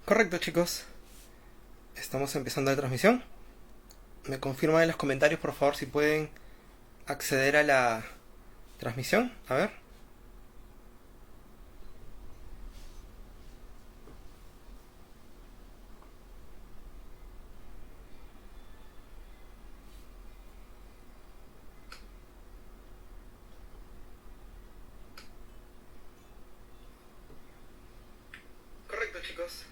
Correcto, chicos. Estamos empezando la transmisión. Me confirman en los comentarios, por favor, si pueden acceder a la transmisión. A ver. Correcto, chicos.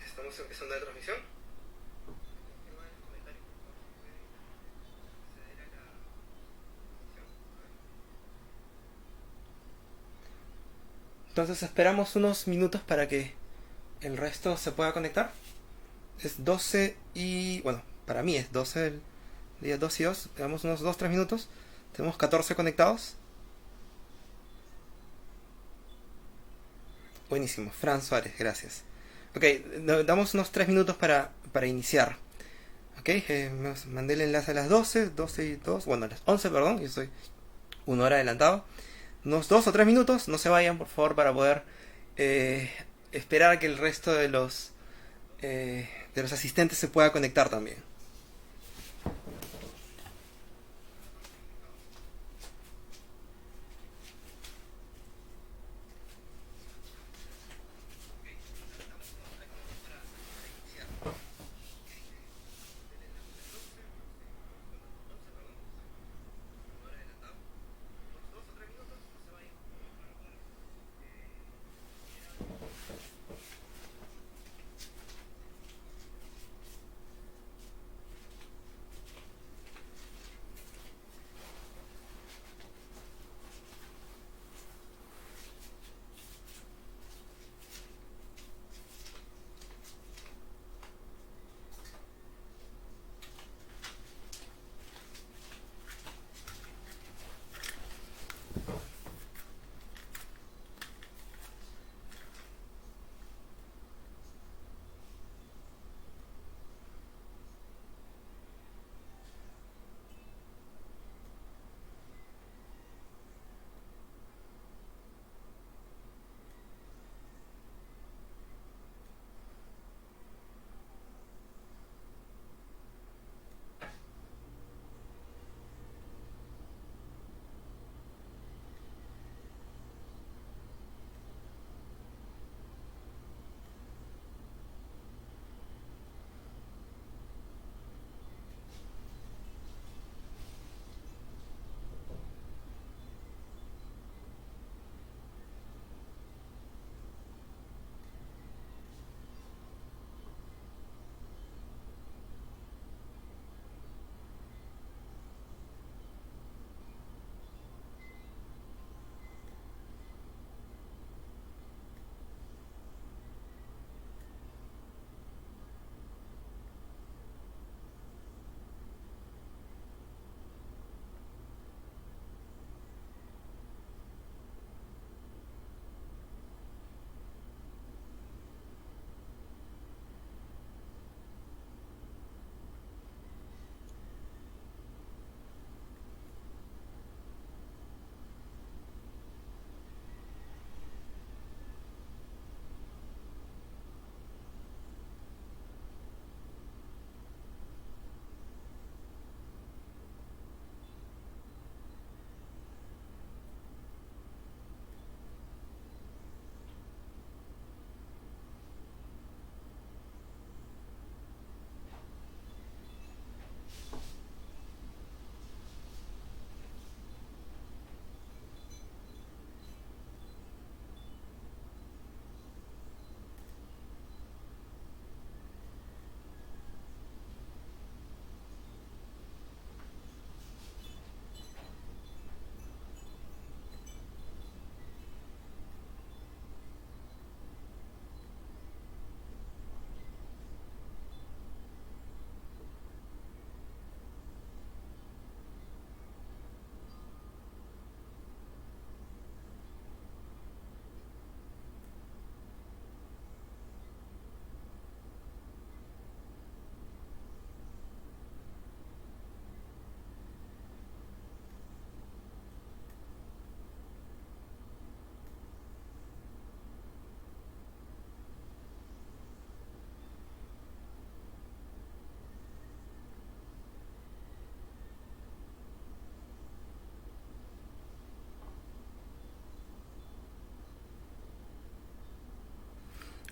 Estamos empezando la transmisión. Entonces esperamos unos minutos para que el resto se pueda conectar. Es 12 y... bueno, para mí es 12 el día 2 y 2. Damos unos 2-3 minutos. Tenemos 14 conectados. Buenísimo. Fran Suárez, gracias. Ok, damos unos 3 minutos para iniciar. Ok, mandé el enlace a las 12, 12 y 2, bueno, a las 11, perdón, yo estoy una hora adelantado. Unos 2 o 3 minutos, no se vayan, por favor, para poder eh, esperar a que el resto de los asistentes se pueda conectar también.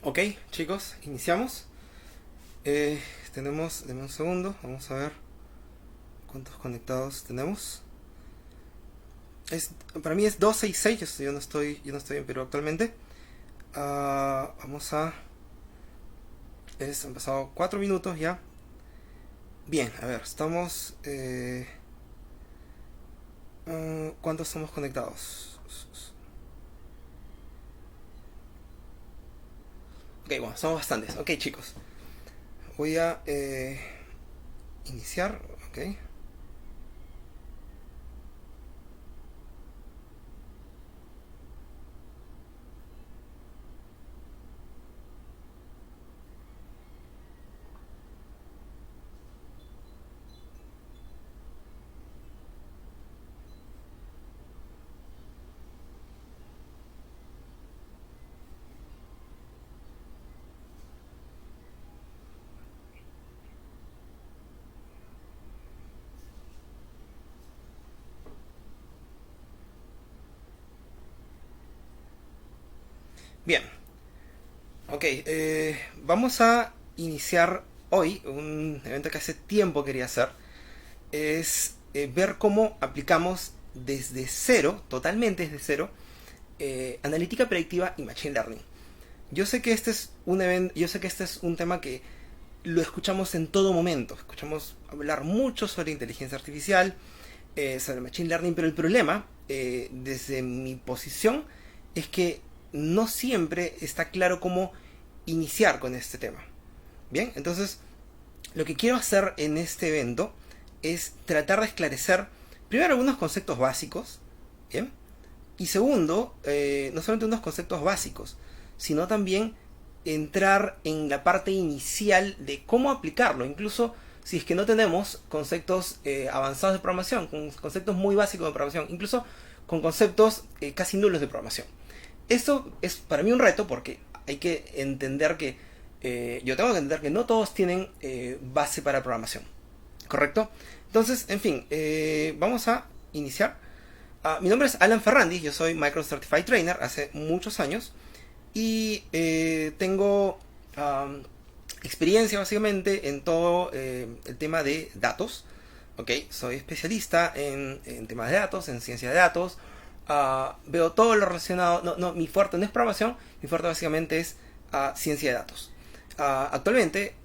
Ok, chicos, iniciamos. Tenemos, denme un segundo, vamos a ver cuántos conectados tenemos. Para mí es 12 y 6, yo no estoy en Perú actualmente. Vamos a... han pasado 4 minutos ya. Bien, a ver, estamos... ¿cuántos somos conectados? Ok, bueno, somos bastantes. Ok, chicos. Voy a iniciar. Ok. Bien. Ok, vamos a iniciar hoy un evento que hace tiempo quería hacer. Es ver cómo aplicamos desde cero, totalmente desde cero, analítica predictiva y machine learning. Yo sé que este es un evento, yo sé que este es un tema que lo escuchamos en todo momento. Escuchamos hablar mucho sobre inteligencia artificial, sobre machine learning, pero el problema, desde mi posición, es que no siempre está claro cómo iniciar con este tema. Bien, entonces lo que quiero hacer en este evento es tratar de esclarecer primero algunos conceptos básicos, ¿bien? Y segundo, no solamente unos conceptos básicos, sino también entrar en la parte inicial de cómo aplicarlo, incluso si es que no tenemos conceptos avanzados de programación, con conceptos muy básicos de programación, incluso con conceptos casi nulos de programación. Esto es para mí un reto porque hay que entender que yo tengo que entender que no todos tienen base para programación, ¿correcto? Entonces, en fin, vamos a iniciar. Mi nombre es Alan Ferrandis, yo soy Microsoft Certified Trainer hace muchos años y tengo experiencia básicamente en todo el tema de datos. Okay, soy especialista en temas de datos, en ciencia de datos. Veo todo lo relacionado. No, mi fuerte no es programación, mi fuerte básicamente es ciencia de datos. Actualmente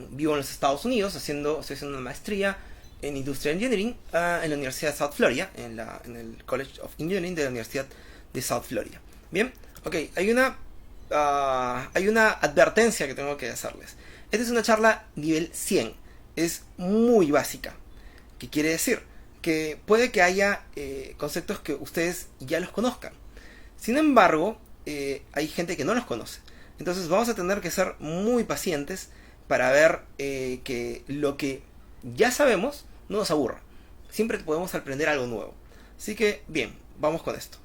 vivo en los Estados Unidos, estoy haciendo una maestría en Industrial Engineering en la Universidad de South Florida, en el College of Engineering de la Universidad de South Florida. Bien, ok, hay una advertencia que tengo que hacerles. Esta es una charla nivel 100, es muy básica. ¿Qué quiere decir? Que puede que haya conceptos que ustedes ya los conozcan. Sin embargo, hay gente que no los conoce. Entonces vamos a tener que ser muy pacientes para ver que lo que ya sabemos no nos aburra. Siempre podemos aprender algo nuevo. Así que, bien, vamos con esto.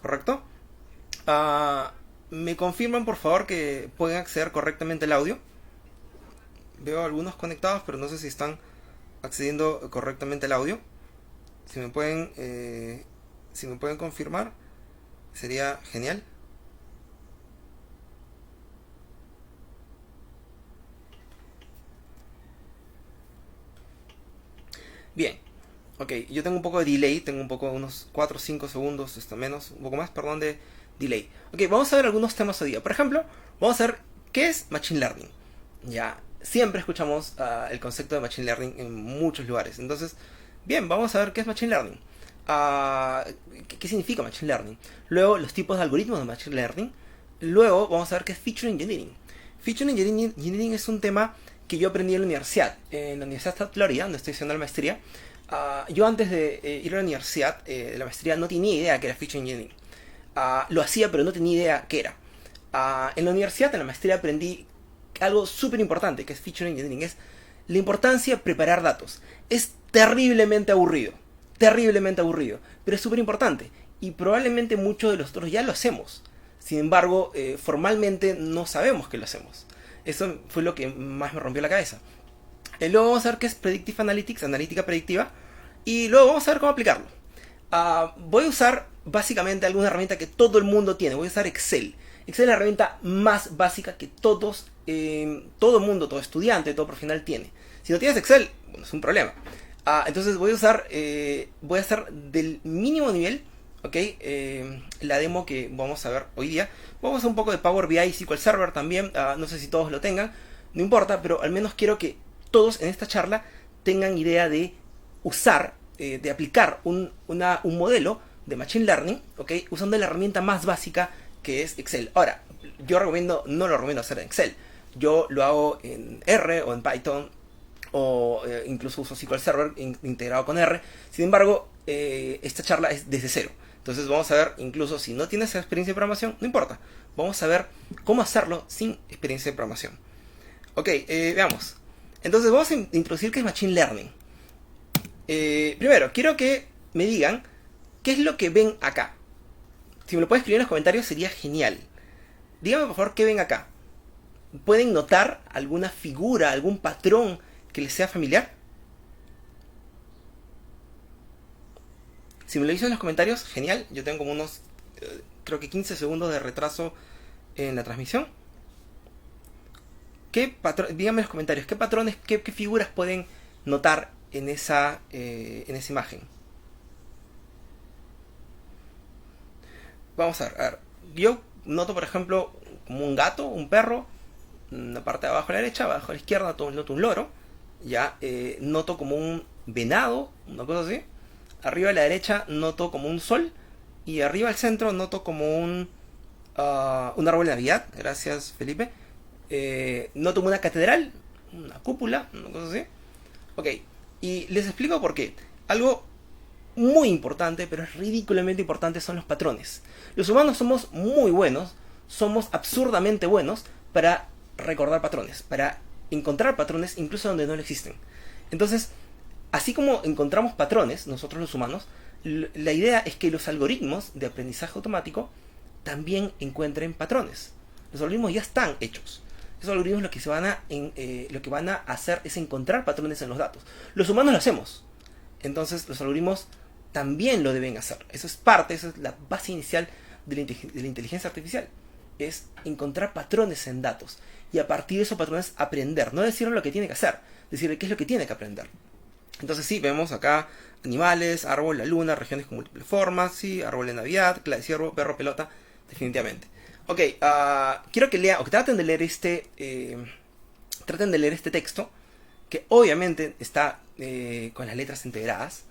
¿Correcto? ¿Me confirman, por favor, que pueden acceder correctamente al audio? Veo algunos conectados, pero no sé si están accediendo correctamente al audio. Si me pueden confirmar, sería genial. Bien, ok, yo tengo un poco de delay, tengo un poco, unos 4 o 5 segundos, menos, un poco más, perdón, de delay. Ok, vamos a ver algunos temas hoy día. Por ejemplo, vamos a ver qué es Machine Learning. Ya, siempre escuchamos el concepto de Machine Learning en muchos lugares. Entonces, bien, vamos a ver qué es Machine Learning. ¿Qué significa Machine Learning? Luego, los tipos de algoritmos de Machine Learning. Luego, vamos a ver qué es Feature Engineering. Feature Engineering es un tema que yo aprendí en la universidad. En la Universidad de Florida, donde estoy haciendo la maestría. Yo antes de ir a la universidad, de la maestría, no tenía idea que era Feature Engineering. Lo hacía, pero no tenía idea qué era. En la universidad, en la maestría, aprendí algo súper importante, que es Feature Engineering. Es la importancia de preparar datos. Es terriblemente aburrido, pero es súper importante. Y probablemente muchos de nosotros ya lo hacemos. Sin embargo, formalmente no sabemos que lo hacemos. Eso fue lo que más me rompió la cabeza. Luego vamos a ver qué es Predictive Analytics, analítica predictiva. Y luego vamos a ver cómo aplicarlo. Voy a usar básicamente alguna herramienta que todo el mundo tiene. Voy a usar Excel. Excel es la herramienta más básica que todo mundo, todo estudiante, todo profesional tiene. Si no tienes Excel, bueno, es un problema. Entonces voy a hacer del mínimo nivel, ¿ok? La demo que vamos a ver hoy día. Vamos a hacer un poco de Power BI, SQL Server también. No sé si todos lo tengan, no importa, pero al menos quiero que todos en esta charla tengan idea de usar, de aplicar un modelo de Machine Learning, ¿ok? Usando la herramienta más básica que es Excel. Ahora, no lo recomiendo hacer en Excel. Yo lo hago en R o en Python, o incluso uso SQL Server integrado con R. Sin embargo, esta charla es desde cero. Entonces vamos a ver, incluso si no tienes experiencia de programación, no importa. Vamos a ver cómo hacerlo sin experiencia de programación. Ok, veamos. Entonces vamos a introducir qué es Machine Learning. Primero, quiero que me digan qué es lo que ven acá. Si me lo pueden escribir en los comentarios sería genial. Díganme por favor qué ven acá. ¿Pueden notar alguna figura, algún patrón que les sea familiar? Si me lo dicen en los comentarios, genial. Yo tengo como unos, creo que 15 segundos de retraso en la transmisión. Díganme en los comentarios, ¿qué patrones, qué figuras pueden notar en esa imagen? Vamos a ver. Yo noto, por ejemplo, como un gato, un perro, en la parte de abajo a la derecha, abajo a la izquierda noto un loro. Ya, noto como un venado, una cosa así. Arriba a la derecha noto como un sol. Y arriba al centro noto como un árbol de Navidad. Gracias, Felipe. Noto como una catedral, una cúpula, una cosa así. Ok, y les explico por qué. Algo muy importante, pero es ridículamente importante, son los patrones. Los humanos somos muy buenos, somos absurdamente buenos para recordar patrones, para encontrar patrones incluso donde no lo existen. Entonces, así como encontramos patrones, nosotros los humanos, la idea es que los algoritmos de aprendizaje automático también encuentren patrones. Los algoritmos ya están hechos. Esos algoritmos lo que van a hacer es encontrar patrones en los datos. Los humanos lo hacemos. Entonces los algoritmos también lo deben hacer. Esa es la base inicial de la inteligencia artificial. Es encontrar patrones en datos. Y a partir de esos patrones aprender. No decirle lo que tiene que hacer, decirle qué es lo que tiene que aprender. Entonces sí, vemos acá animales, árbol, la luna, regiones con múltiples formas, sí, árbol de Navidad, clave de ciervo, perro, pelota, definitivamente. Ok, quiero que lean, o que traten de leer este texto, que obviamente está con las letras integradas.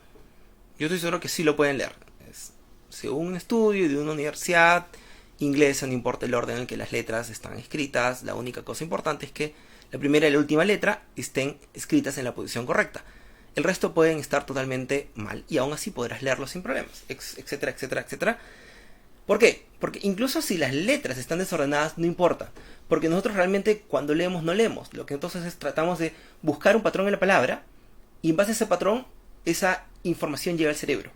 Yo estoy seguro que sí lo pueden leer. Es según un estudio de una universidad inglesa, no importa el orden en el que las letras están escritas, la única cosa importante es que la primera y la última letra estén escritas en la posición correcta. El resto pueden estar totalmente mal y aún así podrás leerlo sin problemas, etcétera, etcétera, etcétera. ¿Por qué? Porque incluso si las letras están desordenadas, no importa. Porque nosotros realmente cuando leemos no leemos. Lo que entonces es tratamos de buscar un patrón en la palabra y en base a ese patrón, esa información llega al cerebro.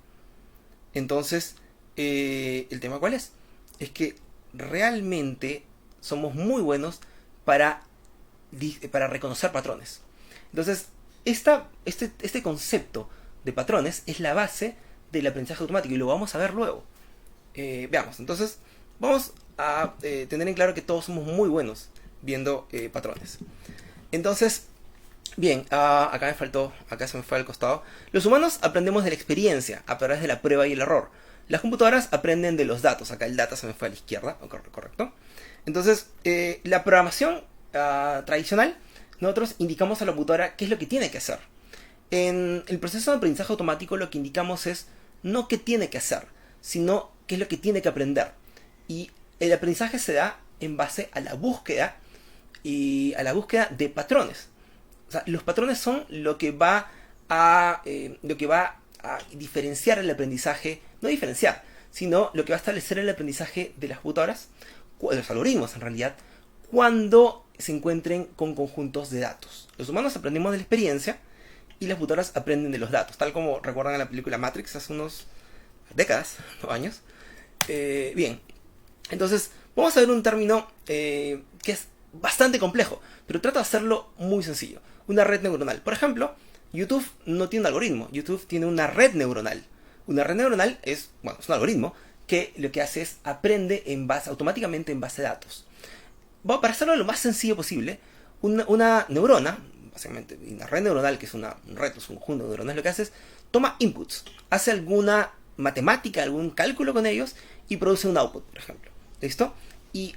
Entonces, ¿el tema cuál es? Es que realmente somos muy buenos para reconocer patrones. Entonces, este concepto de patrones es la base del aprendizaje automático y lo vamos a ver luego. Veamos, entonces vamos a tener en claro que todos somos muy buenos viendo patrones. Entonces, bien, acá se me fue al costado. Los humanos aprendemos de la experiencia a través de la prueba y el error. Las computadoras aprenden de los datos. Acá el data se me fue a la izquierda, correcto. Entonces, la programación tradicional, nosotros indicamos a la computadora qué es lo que tiene que hacer. En el proceso de aprendizaje automático lo que indicamos es no qué tiene que hacer, sino qué es lo que tiene que aprender. Y el aprendizaje se da en base a la búsqueda de patrones. O sea, los patrones son lo que va a diferenciar el aprendizaje, no diferenciar, sino lo que va a establecer el aprendizaje de las computadoras, de los algoritmos en realidad, cuando se encuentren con conjuntos de datos. Los humanos aprendemos de la experiencia y las computadoras aprenden de los datos, tal como recuerdan en la película Matrix hace unos décadas, no años. Bien, entonces vamos a ver un término que es bastante complejo, pero trato de hacerlo muy sencillo. Una red neuronal. Por ejemplo, YouTube no tiene un algoritmo, YouTube tiene una red neuronal. Una red neuronal es un algoritmo que lo que hace es aprende automáticamente en base de datos. Bueno, para hacerlo lo más sencillo posible, una neurona, básicamente una red neuronal, que es un red, es un conjunto de neuronas, lo que hace es toma inputs, hace alguna matemática, algún cálculo con ellos y produce un output, por ejemplo. ¿Listo? Y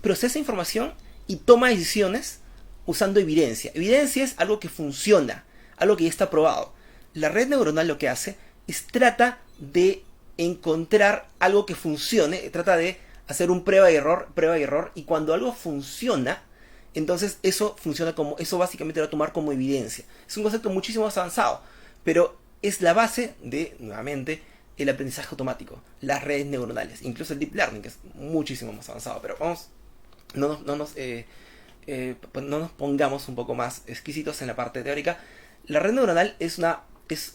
procesa información y toma decisiones usando evidencia. Evidencia es algo que funciona, algo que ya está probado. La red neuronal lo que hace es trata de encontrar algo que funcione, trata de hacer un prueba y error, y cuando algo funciona, entonces eso básicamente lo va a tomar como evidencia. Es un concepto muchísimo más avanzado, pero es la base de, nuevamente, el aprendizaje automático, las redes neuronales, incluso el deep learning, que es muchísimo más avanzado, pero vamos, no nos pongamos un poco más exquisitos en la parte teórica. La red neuronal es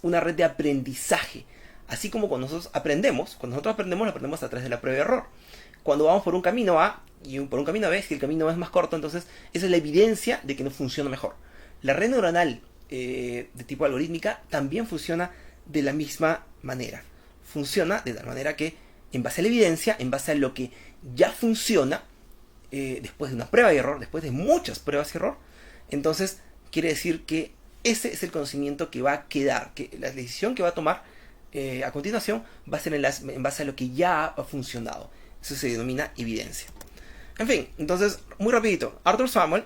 una red de aprendizaje. Así como cuando nosotros aprendemos, lo aprendemos a través de la prueba y error. Cuando vamos por un camino A y por un camino B, si el camino A es más corto, entonces esa es la evidencia de que no funciona mejor. La red neuronal de tipo algorítmica también funciona de la misma manera. Funciona de tal manera que, en base a la evidencia, en base a lo que ya funciona, después de una prueba y error, después de muchas pruebas y error, entonces quiere decir que ese es el conocimiento que va a quedar, que la decisión que va a tomar a continuación va a ser en base a lo que ya ha funcionado. Eso se denomina evidencia. En fin, entonces, muy rapidito, Arthur Samuel,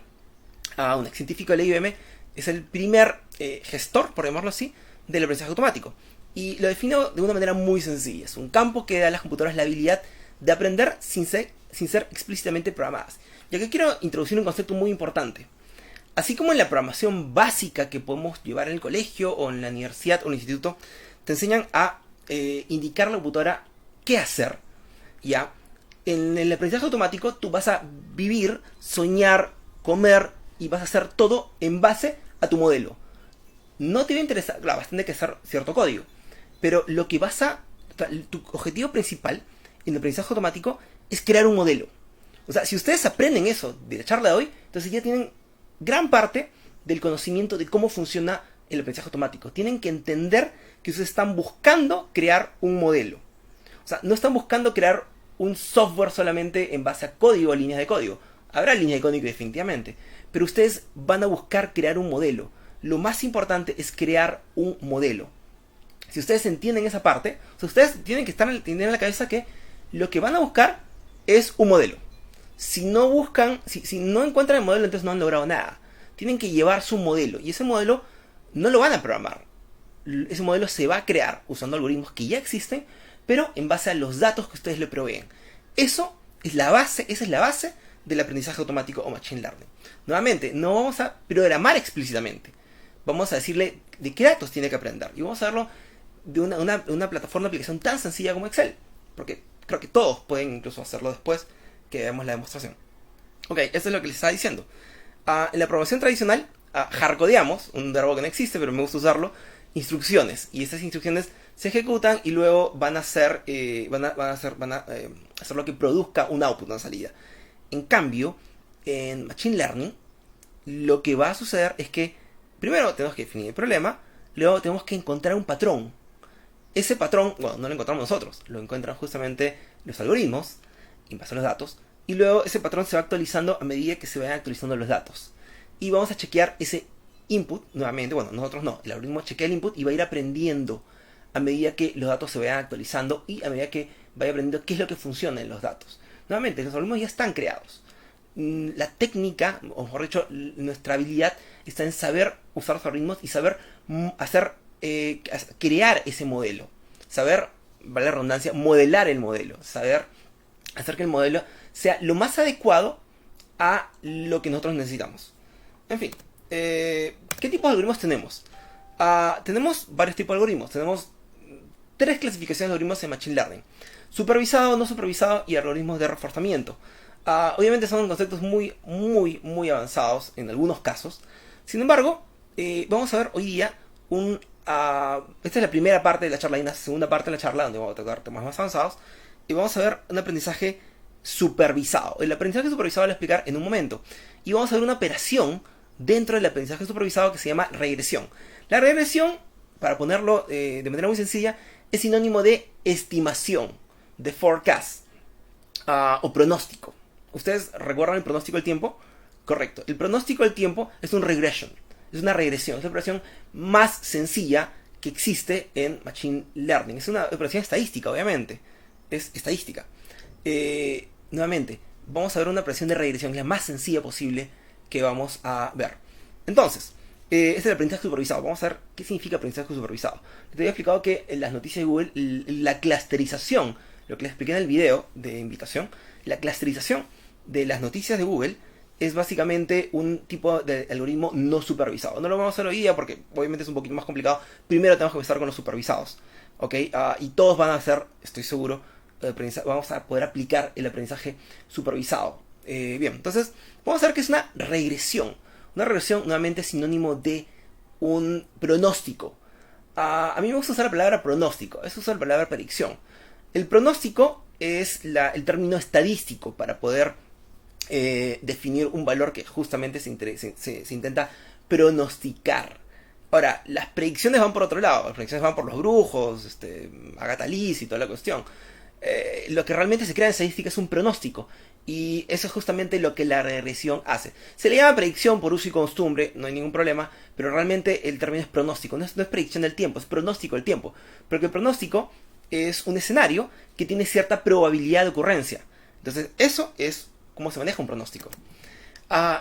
un ex científico de la IBM, es el primer gestor, por llamarlo así, del aprendizaje automático. Y lo defino de una manera muy sencilla. Es un campo que da a las computadoras la habilidad de aprender sin ser explícitamente programadas. Y aquí quiero introducir un concepto muy importante. Así como en la programación básica que podemos llevar en el colegio o en la universidad o en el instituto, te enseñan a indicar a la computadora qué hacer. Ya, en el aprendizaje automático tú vas a vivir, soñar, comer y vas a hacer todo en base a tu modelo. No te va a interesar, claro, vas a tener que hacer cierto código, pero tu objetivo principal en el aprendizaje automático es crear un modelo. O sea, si ustedes aprenden eso de la charla de hoy, entonces ya tienen gran parte del conocimiento de cómo funciona el aprendizaje automático. Tienen que entender que ustedes están buscando crear un modelo. O sea, no están buscando crear un software solamente en base a código o líneas de código. Habrá líneas de código definitivamente, pero ustedes van a buscar crear un modelo. Lo más importante es crear un modelo. Si ustedes entienden esa parte, o sea, ustedes tienen que tener en la cabeza que lo que van a buscar es un modelo. Si no encuentran el modelo, entonces no han logrado nada. Tienen que llevar su modelo, y ese modelo no lo van a programar. Ese modelo se va a crear usando algoritmos que ya existen, pero en base a los datos que ustedes le proveen. Esa es la base del aprendizaje automático o machine learning. Nuevamente, no vamos a programar explícitamente. Vamos a decirle de qué datos tiene que aprender. Y vamos a verlo de una plataforma de aplicación tan sencilla como Excel. Porque creo que todos pueden incluso hacerlo después que veamos la demostración. Ok, eso es lo que les estaba diciendo. En la programación tradicional, hardcodeamos, un verbo que no existe, pero me gusta usarlo, instrucciones. Y esas instrucciones se ejecutan y luego van a hacer lo que produzca un output, una salida. En cambio, en Machine Learning, lo que va a suceder es que primero tenemos que definir el problema, luego tenemos que encontrar un patrón. Ese patrón, bueno, no lo encontramos nosotros, lo encuentran justamente los algoritmos, en base a los datos, y luego ese patrón se va actualizando a medida que se vayan actualizando los datos. Y vamos a chequear ese input, nuevamente, bueno, nosotros no, el algoritmo chequea el input y va a ir aprendiendo a medida que los datos se vayan actualizando y a medida que vaya aprendiendo qué es lo que funciona en los datos. Nuevamente, los algoritmos ya están creados. La técnica, o mejor dicho, nuestra habilidad está en saber usar los algoritmos y saber crear ese modelo. Saber, vale la redundancia, modelar el modelo. Saber hacer que el modelo sea lo más adecuado a lo que nosotros necesitamos. En fin, ¿qué tipo de algoritmos tenemos? Tenemos varios tipos de algoritmos. Tenemos 3 clasificaciones de algoritmos en Machine Learning: supervisado, no supervisado y algoritmos de reforzamiento. Obviamente son conceptos muy, muy, muy avanzados en algunos casos. Sin embargo, vamos a ver hoy día esta es la primera parte de la charla. Hay una segunda parte de la charla donde vamos a tocar temas más avanzados. Y vamos a ver un aprendizaje supervisado. El aprendizaje supervisado lo voy a explicar en un momento. Y vamos a ver una operación dentro del aprendizaje supervisado que se llama regresión. La regresión, para ponerlo de manera muy sencilla, es sinónimo de estimación de forecast o pronóstico. ¿Ustedes recuerdan el pronóstico del tiempo? Correcto. El pronóstico del tiempo es un regression. Es una regresión. Es la operación más sencilla que existe en Machine Learning. Es una operación estadística, obviamente. Es estadística. Nuevamente, vamos a ver una operación de regresión, la más sencilla posible que vamos a ver. Entonces, este es el aprendizaje supervisado. Vamos a ver qué significa aprendizaje supervisado. Te había explicado que en las noticias de Google, la clusterización, lo que les expliqué en el video de invitación, la clusterización de las noticias de Google es básicamente un tipo de algoritmo no supervisado. No lo vamos a hacer hoy día porque obviamente es un poquito más complicado. Primero tenemos que empezar con los supervisados, ¿ok? Y todos van a hacer, estoy seguro, vamos a poder aplicar el aprendizaje supervisado. Bien, entonces vamos a ver que es una regresión. Una regresión nuevamente es sinónimo de un pronóstico. A mí me gusta usar la palabra pronóstico, es usar la palabra predicción. El pronóstico es el término estadístico para poder definir un valor que justamente se intenta pronosticar. Ahora, las predicciones van por otro lado. Las predicciones van por los brujos, Agatha Liz y toda la cuestión. Lo que realmente se crea en estadística es un pronóstico. Y eso es justamente lo que la regresión hace. Se le llama predicción por uso y costumbre, no hay ningún problema, pero realmente el término es pronóstico. No es predicción del tiempo, es pronóstico del tiempo. Porque el pronóstico es un escenario que tiene cierta probabilidad de ocurrencia. Entonces, eso es cómo se maneja un pronóstico.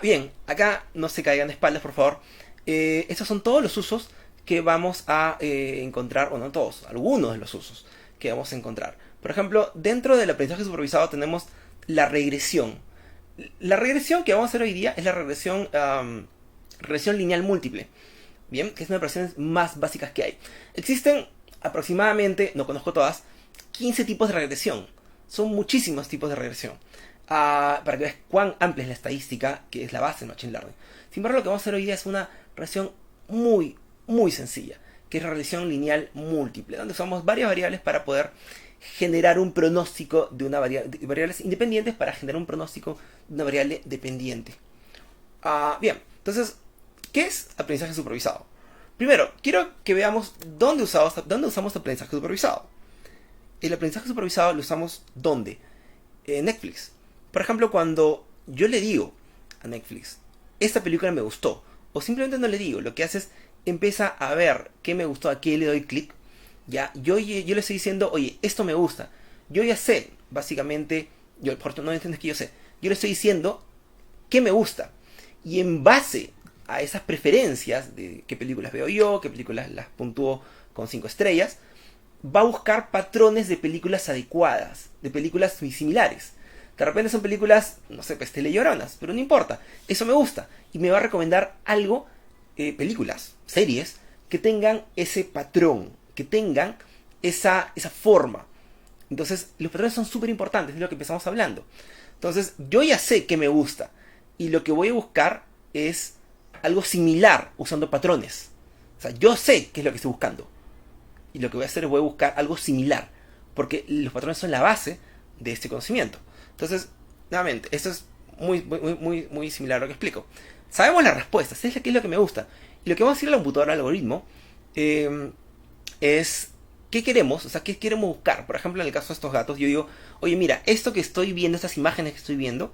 Bien, acá no se caigan de espaldas, por favor. Estos son todos los usos que vamos a encontrar, o no todos, algunos de los usos que vamos a encontrar. Por ejemplo, dentro del aprendizaje supervisado tenemos la regresión. La regresión que vamos a hacer hoy día es la regresión lineal múltiple. Bien, que es una de las operaciones más básicas que hay. Existen aproximadamente, no conozco todas, 15 tipos de regresión. Son muchísimos tipos de regresión. Para que veas cuán amplia es la estadística, que es la base de Machine Learning. Sin embargo, lo que vamos a hacer hoy día es una regresión muy, muy sencilla, que es la regresión lineal múltiple, donde usamos varias variables para poder generar un pronóstico de una variables independientes para generar un pronóstico de una variable dependiente. Bien, entonces, ¿qué es aprendizaje supervisado? Primero, quiero que veamos dónde usamos aprendizaje supervisado. El aprendizaje supervisado lo usamos ¿dónde? En Netflix. Por ejemplo, cuando yo le digo a Netflix, esta película me gustó, o simplemente no le digo, lo que hace es empieza a ver qué me gustó, a qué le doy clic. Ya, yo le estoy diciendo, oye, esto me gusta. Yo ya sé, básicamente, no entiendes que yo sé. Yo le estoy diciendo qué me gusta. Y en base a esas preferencias de qué películas veo yo, qué películas las puntúo con 5 estrellas, va a buscar patrones de películas adecuadas, de películas muy similares. De repente son películas, no sé, pues telelloronas, pero no importa. Eso me gusta. Y me va a recomendar algo, películas, series, que tengan ese patrón, que tengan esa forma. Entonces, los patrones son súper importantes, es lo que empezamos hablando. Entonces, yo ya sé que me gusta. Y lo que voy a buscar es algo similar usando patrones. O sea, yo sé qué es lo que estoy buscando. Y lo que voy a hacer es voy a buscar algo similar. Porque los patrones son la base de este conocimiento. Entonces, nuevamente, esto es muy similar a lo que explico. Sabemos las respuestas, ¿qué es lo que me gusta? Y lo que vamos a decir a la computadora, al algoritmo, es qué queremos, o sea, qué queremos buscar. Por ejemplo, en el caso de estos gatos, yo digo, oye, mira, esto que estoy viendo, estas imágenes que estoy viendo,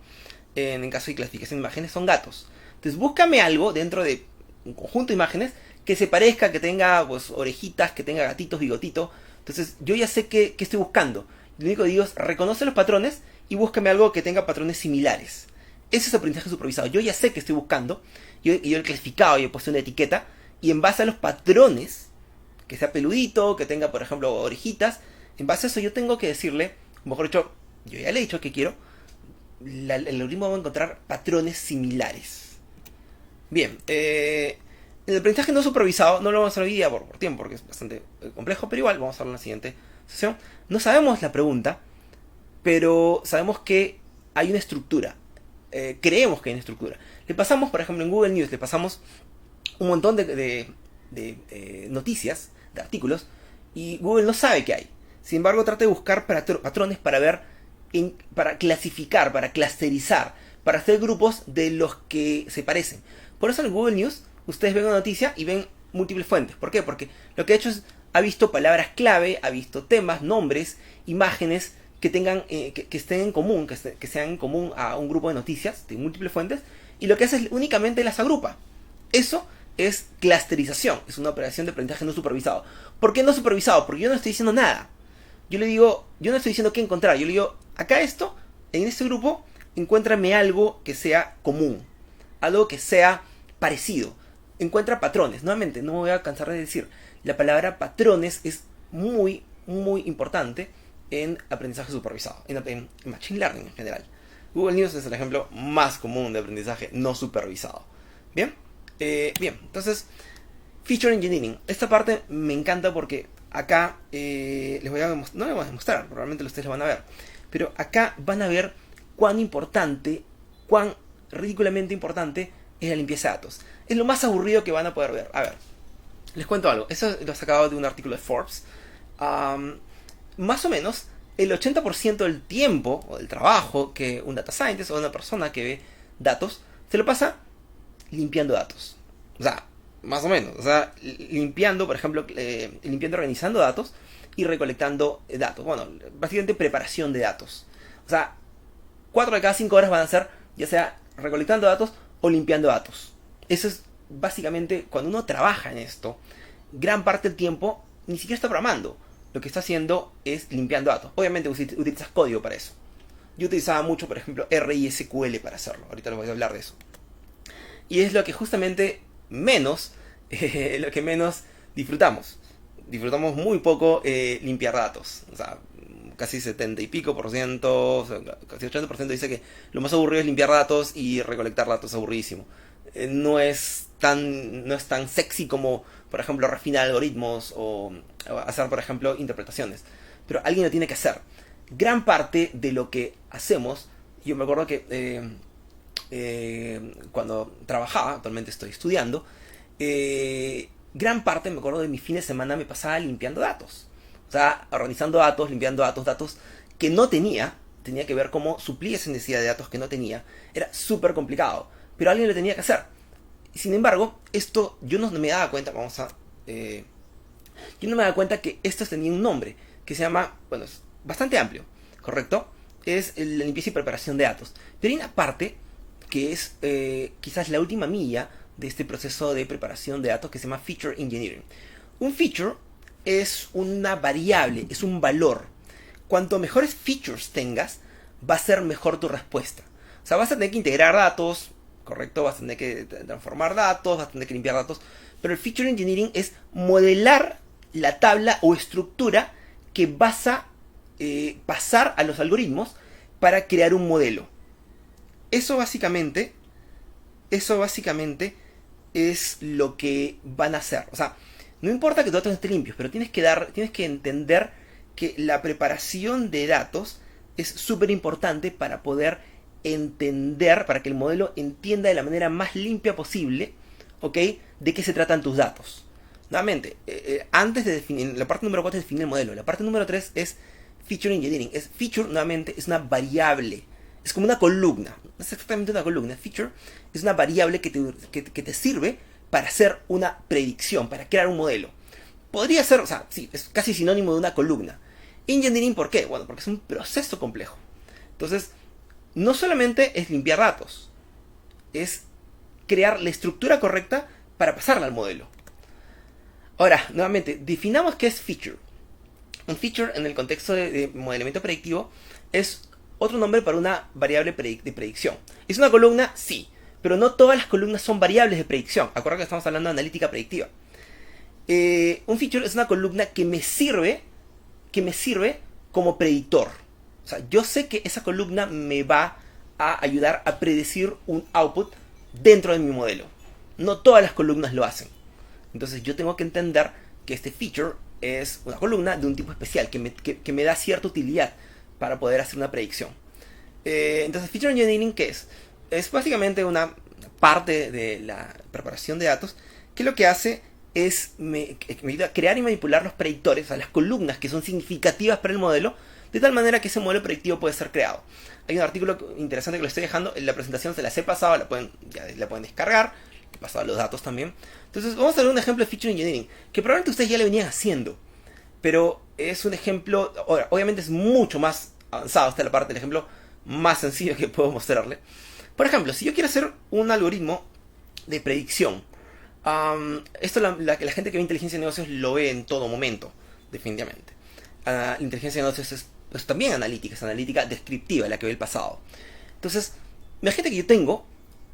en el caso de clasificación de imágenes, son gatos. Entonces, búscame algo dentro de un conjunto de imágenes que se parezca, que tenga pues, orejitas, que tenga gatitos, bigotitos. Entonces, yo ya sé qué estoy buscando. Lo único que digo es, reconoce los patrones y búscame algo que tenga patrones similares. Ese es aprendizaje supervisado. Yo ya sé que estoy buscando, yo he clasificado y he puesto una etiqueta, y en base a los patrones, que sea peludito, que tenga, por ejemplo, orejitas, en base a eso yo tengo que decirle, mejor dicho, yo ya le he dicho que quiero, el algoritmo va a encontrar patrones similares. Bien, el aprendizaje no supervisado no lo vamos a hacer hoy día por tiempo, porque es bastante complejo, pero igual vamos a hacerlo en la siguiente sesión. No sabemos la pregunta, pero sabemos que hay una estructura. Creemos que hay una estructura. Le pasamos, por ejemplo, en Google News, le pasamos un montón de noticias, de artículos, y Google no sabe qué hay. Sin embargo, trata de buscar patrones para ver, para clasificar, para clusterizar, para hacer grupos de los que se parecen. Por eso en Google News, ustedes ven una noticia y ven múltiples fuentes. ¿Por qué? Porque lo que ha hecho es, ha visto palabras clave, ha visto temas, nombres, imágenes que tengan que estén en común, que sean en común a un grupo de noticias de múltiples fuentes, y lo que hace es únicamente las agrupa. Eso es clusterización, es una operación de aprendizaje no supervisado. ¿Por qué no supervisado? Porque yo no estoy diciendo nada. Yo le digo, yo no estoy diciendo qué encontrar, yo le digo, acá esto, en este grupo, encuéntrame algo que sea común, algo que sea parecido. Encuentra patrones. Nuevamente, no me voy a cansar de decir, la palabra patrones es muy, muy importante en aprendizaje supervisado, en Machine Learning en general. Google News es el ejemplo más común de aprendizaje no supervisado. ¿Bien? Bien, entonces, Feature Engineering. Esta parte me encanta porque acá les voy a demostrar, no les voy a demostrar, probablemente ustedes lo van a ver, pero acá van a ver cuán importante, cuán ridículamente importante es la limpieza de datos. Es lo más aburrido que van a poder ver. A ver, les cuento algo. Eso lo he sacado de un artículo de Forbes. Más o menos, el 80% del tiempo o del trabajo que un data scientist o una persona que ve datos se lo pasa limpiando datos. O sea, más o menos. O sea, limpiando, por ejemplo, limpiando, organizando datos y recolectando datos. Bueno, básicamente preparación de datos. O sea, 4 de cada 5 horas van a ser ya sea recolectando datos o limpiando datos. Eso es básicamente cuando uno trabaja en esto, gran parte del tiempo ni siquiera está programando. Lo que está haciendo es limpiando datos. Obviamente utilizas código para eso. Yo utilizaba mucho, por ejemplo, R y SQL para hacerlo. Ahorita les voy a hablar de eso. Y es lo que justamente menos, lo que menos disfrutamos. Disfrutamos muy poco limpiar datos. O sea, casi 70 y pico por ciento, o sea, casi 80% dice que lo más aburrido es limpiar datos y recolectar datos es aburridísimo. No es tan sexy como, por ejemplo, refinar algoritmos o hacer, por ejemplo, interpretaciones. Pero alguien lo tiene que hacer. Gran parte de lo que hacemos, yo me acuerdo que cuando trabajaba, actualmente estoy estudiando, gran parte, me acuerdo de mi fin de semana me pasaba limpiando datos. O sea, organizando datos, limpiando datos que no tenía que ver cómo suplir esa necesidad de datos que no tenía. Era súper complicado, pero alguien lo tenía que hacer. Sin embargo, esto yo no me daba cuenta, yo no me daba cuenta que esto tenía un nombre, que se llama, bueno, es bastante amplio, ¿correcto? Es la limpieza y preparación de datos. Pero hay una parte que es quizás la última milla de este proceso de preparación de datos que se llama Feature Engineering. Un feature es una variable, es un valor. Cuanto mejores features tengas, va a ser mejor tu respuesta. O sea, vas a tener que integrar datos, ¿correcto? Vas a tener que transformar datos, vas a tener que limpiar datos. Pero el Feature Engineering es modelar la tabla o estructura que vas a pasar a los algoritmos para crear un modelo. Eso básicamente es lo que van a hacer. O sea, no importa que tus datos estén limpios, pero tienes que entender que la preparación de datos es súper importante para poder entender, para que el modelo entienda de la manera más limpia posible, ¿ok? De qué se tratan tus datos. Nuevamente, antes de definir, la parte número 4 es definir el modelo. La parte número 3 es Feature Engineering. Feature, nuevamente, es una variable. Es como una columna. No es exactamente una columna. Feature es una variable que te sirve para hacer una predicción, para crear un modelo. Podría ser, o sea, sí, es casi sinónimo de una columna. Engineering, ¿por qué? Bueno, porque es un proceso complejo. Entonces, no solamente es limpiar datos, es crear la estructura correcta para pasarla al modelo. Ahora, nuevamente, definamos qué es feature. Un feature en el contexto de modelamiento predictivo es otro nombre para una variable de predicción. ¿Es una columna? Sí. Pero no todas las columnas son variables de predicción. Acuerda que estamos hablando de analítica predictiva. Un feature es una columna que me sirve como predictor. O sea, yo sé que esa columna me va a ayudar a predecir un output dentro de mi modelo. No todas las columnas lo hacen. Entonces yo tengo que entender que este feature es una columna de un tipo especial que me da cierta utilidad para poder hacer una predicción. Entonces, Feature Engineering, ¿qué es? Es básicamente una parte de la preparación de datos que lo que hace es me ayuda a crear y manipular los predictores, o sea, las columnas que son significativas para el modelo, de tal manera que ese modelo predictivo puede ser creado. Hay un artículo interesante que lo estoy dejando en la presentación, se las he pasado, la pueden descargar, he pasado los datos también. Entonces, vamos a ver un ejemplo de Feature Engineering, que probablemente ustedes ya lo venían haciendo, pero es un ejemplo, obviamente es mucho más avanzado. Esta es la parte del ejemplo más sencillo que puedo mostrarle. Por ejemplo, si yo quiero hacer un algoritmo de predicción, esto la gente que ve inteligencia de negocios lo ve en todo momento, definitivamente. Inteligencia de negocios es también analítica, es analítica descriptiva, la que ve el pasado. Entonces, imagínate que yo tengo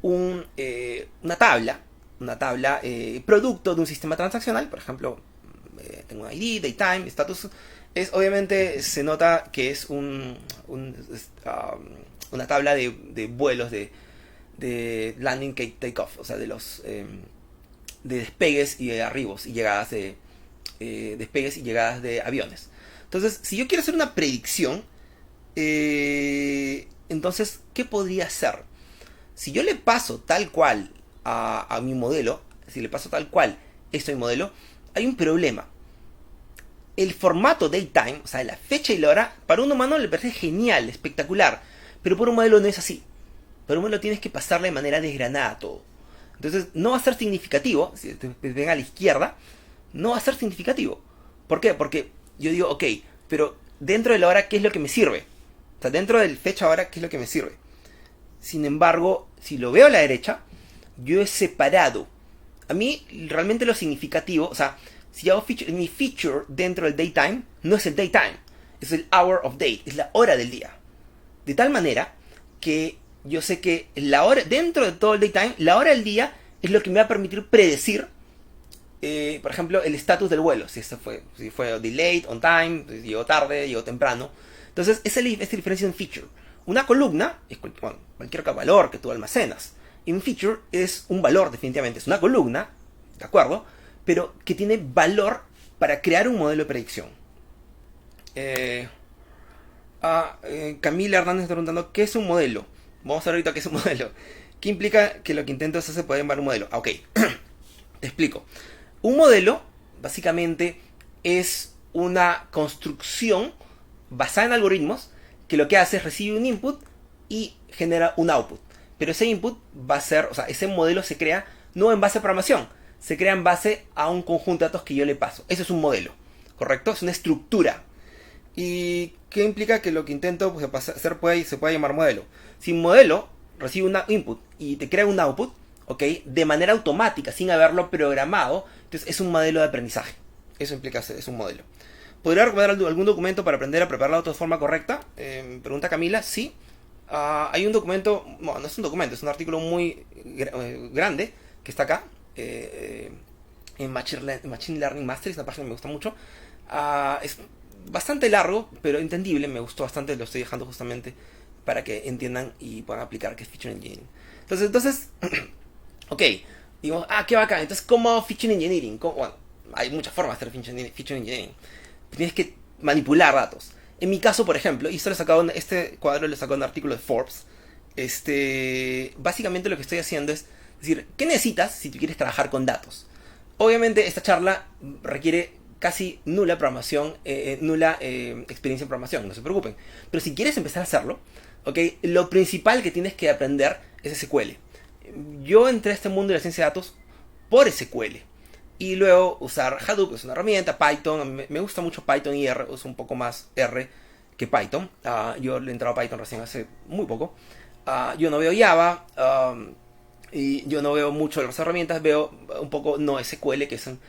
una tabla producto de un sistema transaccional. Por ejemplo, tengo un ID, datetime, status. Obviamente se nota que es una tabla de vuelos de landing, takeoff, o sea, de los de despegues y de arribos y llegadas de despegues y llegadas de aviones. Entonces, si yo quiero hacer una predicción, entonces, ¿qué podría hacer? Si yo le paso tal cual a mi modelo, si le paso tal cual esto a mi modelo, hay un problema. El formato datetime, o sea, la fecha y la hora, para un humano le parece genial, espectacular, pero por un modelo no es así. Para un modelo tienes que pasarle de manera desgranada todo. Entonces, no va a ser significativo, si te ven a la izquierda, no va a ser significativo. ¿Por qué? Porque yo digo, ok, pero dentro de la hora, ¿qué es lo que me sirve? O sea, dentro del fecha hora, ¿qué es lo que me sirve? Sin embargo, si lo veo a la derecha, yo he separado. A mí, realmente lo significativo, o sea, si hago mi feature dentro del daytime, no es el daytime, es el hour of day, es la hora del día. De tal manera que yo sé que la hora, dentro de todo el daytime, la hora del día es lo que me va a permitir predecir, por ejemplo, el estatus del vuelo. Si fue delayed, on time, si llegó tarde, llegó temprano. Entonces, esa es la diferencia en feature. Una columna es cualquier valor que tú almacenas. Y un feature es un valor, definitivamente. Es una columna, ¿de acuerdo? Pero que tiene valor para crear un modelo de predicción. Camila Hernández está preguntando, ¿qué es un modelo? Vamos a ver ahorita qué es un modelo. ¿Qué implica que lo que intento es se puede llamar un modelo? Ok, te explico. Un modelo, básicamente, es una construcción basada en algoritmos que lo que hace es recibir un input y genera un output. Pero ese input va a ser, o sea, ese modelo se crea no en base a programación, se crea en base a un conjunto de datos que yo le paso. Eso es un modelo, ¿correcto? Es una estructura. ¿Y qué implica que lo que intento hacer se puede llamar modelo? Si un modelo recibe un input y te crea un output, ¿ok? De manera automática, sin haberlo programado, entonces es un modelo de aprendizaje. Eso implica, es un modelo. ¿Podría recomendar algún documento para aprender a prepararlo de forma correcta? Pregunta Camila. Sí. Hay un documento, bueno, no es un documento, es un artículo muy grande que está acá, en Machine Learning Mastery, es una página que me gusta mucho. Es bastante largo, pero entendible, me gustó bastante, lo estoy dejando justamente para que entiendan y puedan aplicar qué es Feature Engineering. Entonces ok, digo, qué bacán, entonces ¿cómo hago Feature Engineering? Bueno, hay muchas formas de hacer Feature Engineering. Tienes que manipular datos. En mi caso, por ejemplo, y este cuadro lo sacó en un artículo de Forbes, básicamente lo que estoy haciendo es decir, ¿qué necesitas si tú quieres trabajar con datos? Obviamente esta charla requiere casi nula programación, nula experiencia en programación, no se preocupen. Pero si quieres empezar a hacerlo, ¿okay? Lo principal que tienes que aprender es SQL. Yo entré a este mundo de la ciencia de datos por SQL. Y luego usar Hadoop, que es una herramienta, Python. Me gusta mucho Python y R, uso un poco más R que Python. Yo le he entrado a Python recién hace muy poco. Yo no veo Java, y yo no veo mucho de las herramientas, veo un poco NoSQL, que son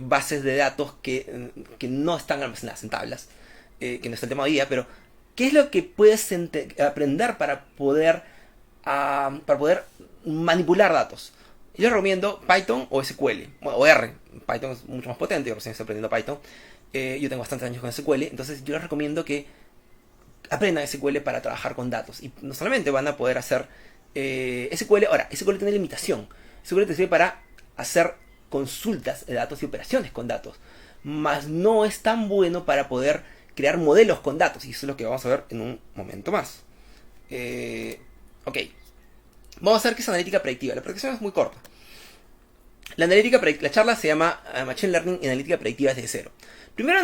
bases de datos que no están almacenadas en tablas, que no es el tema de hoy día, pero ¿qué es lo que puedes aprender para poder manipular datos? Yo recomiendo Python o SQL, o R. Python es mucho más potente, yo recién estoy aprendiendo Python. Yo tengo bastantes años con SQL, entonces yo les recomiendo que aprendan SQL para trabajar con datos. Y no solamente van a poder hacer SQL, ahora, SQL tiene limitación. SQL te sirve para hacer consultas de datos y operaciones con datos, mas no es tan bueno para poder crear modelos con datos, y eso es lo que vamos a ver en un momento más. Ok. Vamos a ver qué es analítica predictiva. La predicción es muy corta. La charla se llama Machine Learning y Analítica Predictiva desde cero. Primero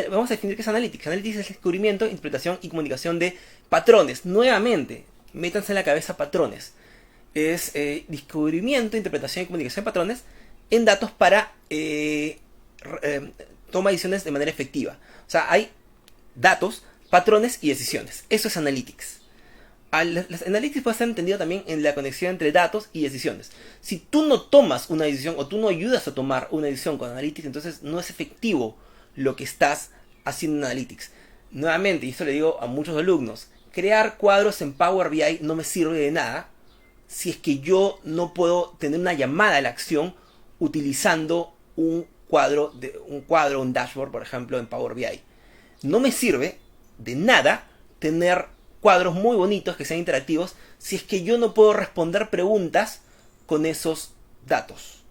vamos a definir qué es Analytics. Analytics es el descubrimiento, interpretación y comunicación de patrones. Nuevamente, métanse en la cabeza patrones. Es descubrimiento, interpretación y comunicación de patrones en datos para toma decisiones de manera efectiva. O sea, hay datos patrones y decisiones. Eso es Analytics. Las Analytics puede ser entendido también en la conexión entre datos y decisiones. Si tú no tomas una decisión o tú no ayudas a tomar una decisión con Analytics, entonces no es efectivo lo que estás haciendo en Analytics. Nuevamente, y esto le digo a muchos alumnos, crear cuadros en Power BI no me sirve de nada si es que yo no puedo tener una llamada a la acción utilizando un cuadro, un dashboard, por ejemplo, en Power BI. No me sirve de nada tener cuadros muy bonitos que sean interactivos si es que yo no puedo responder preguntas con esos datos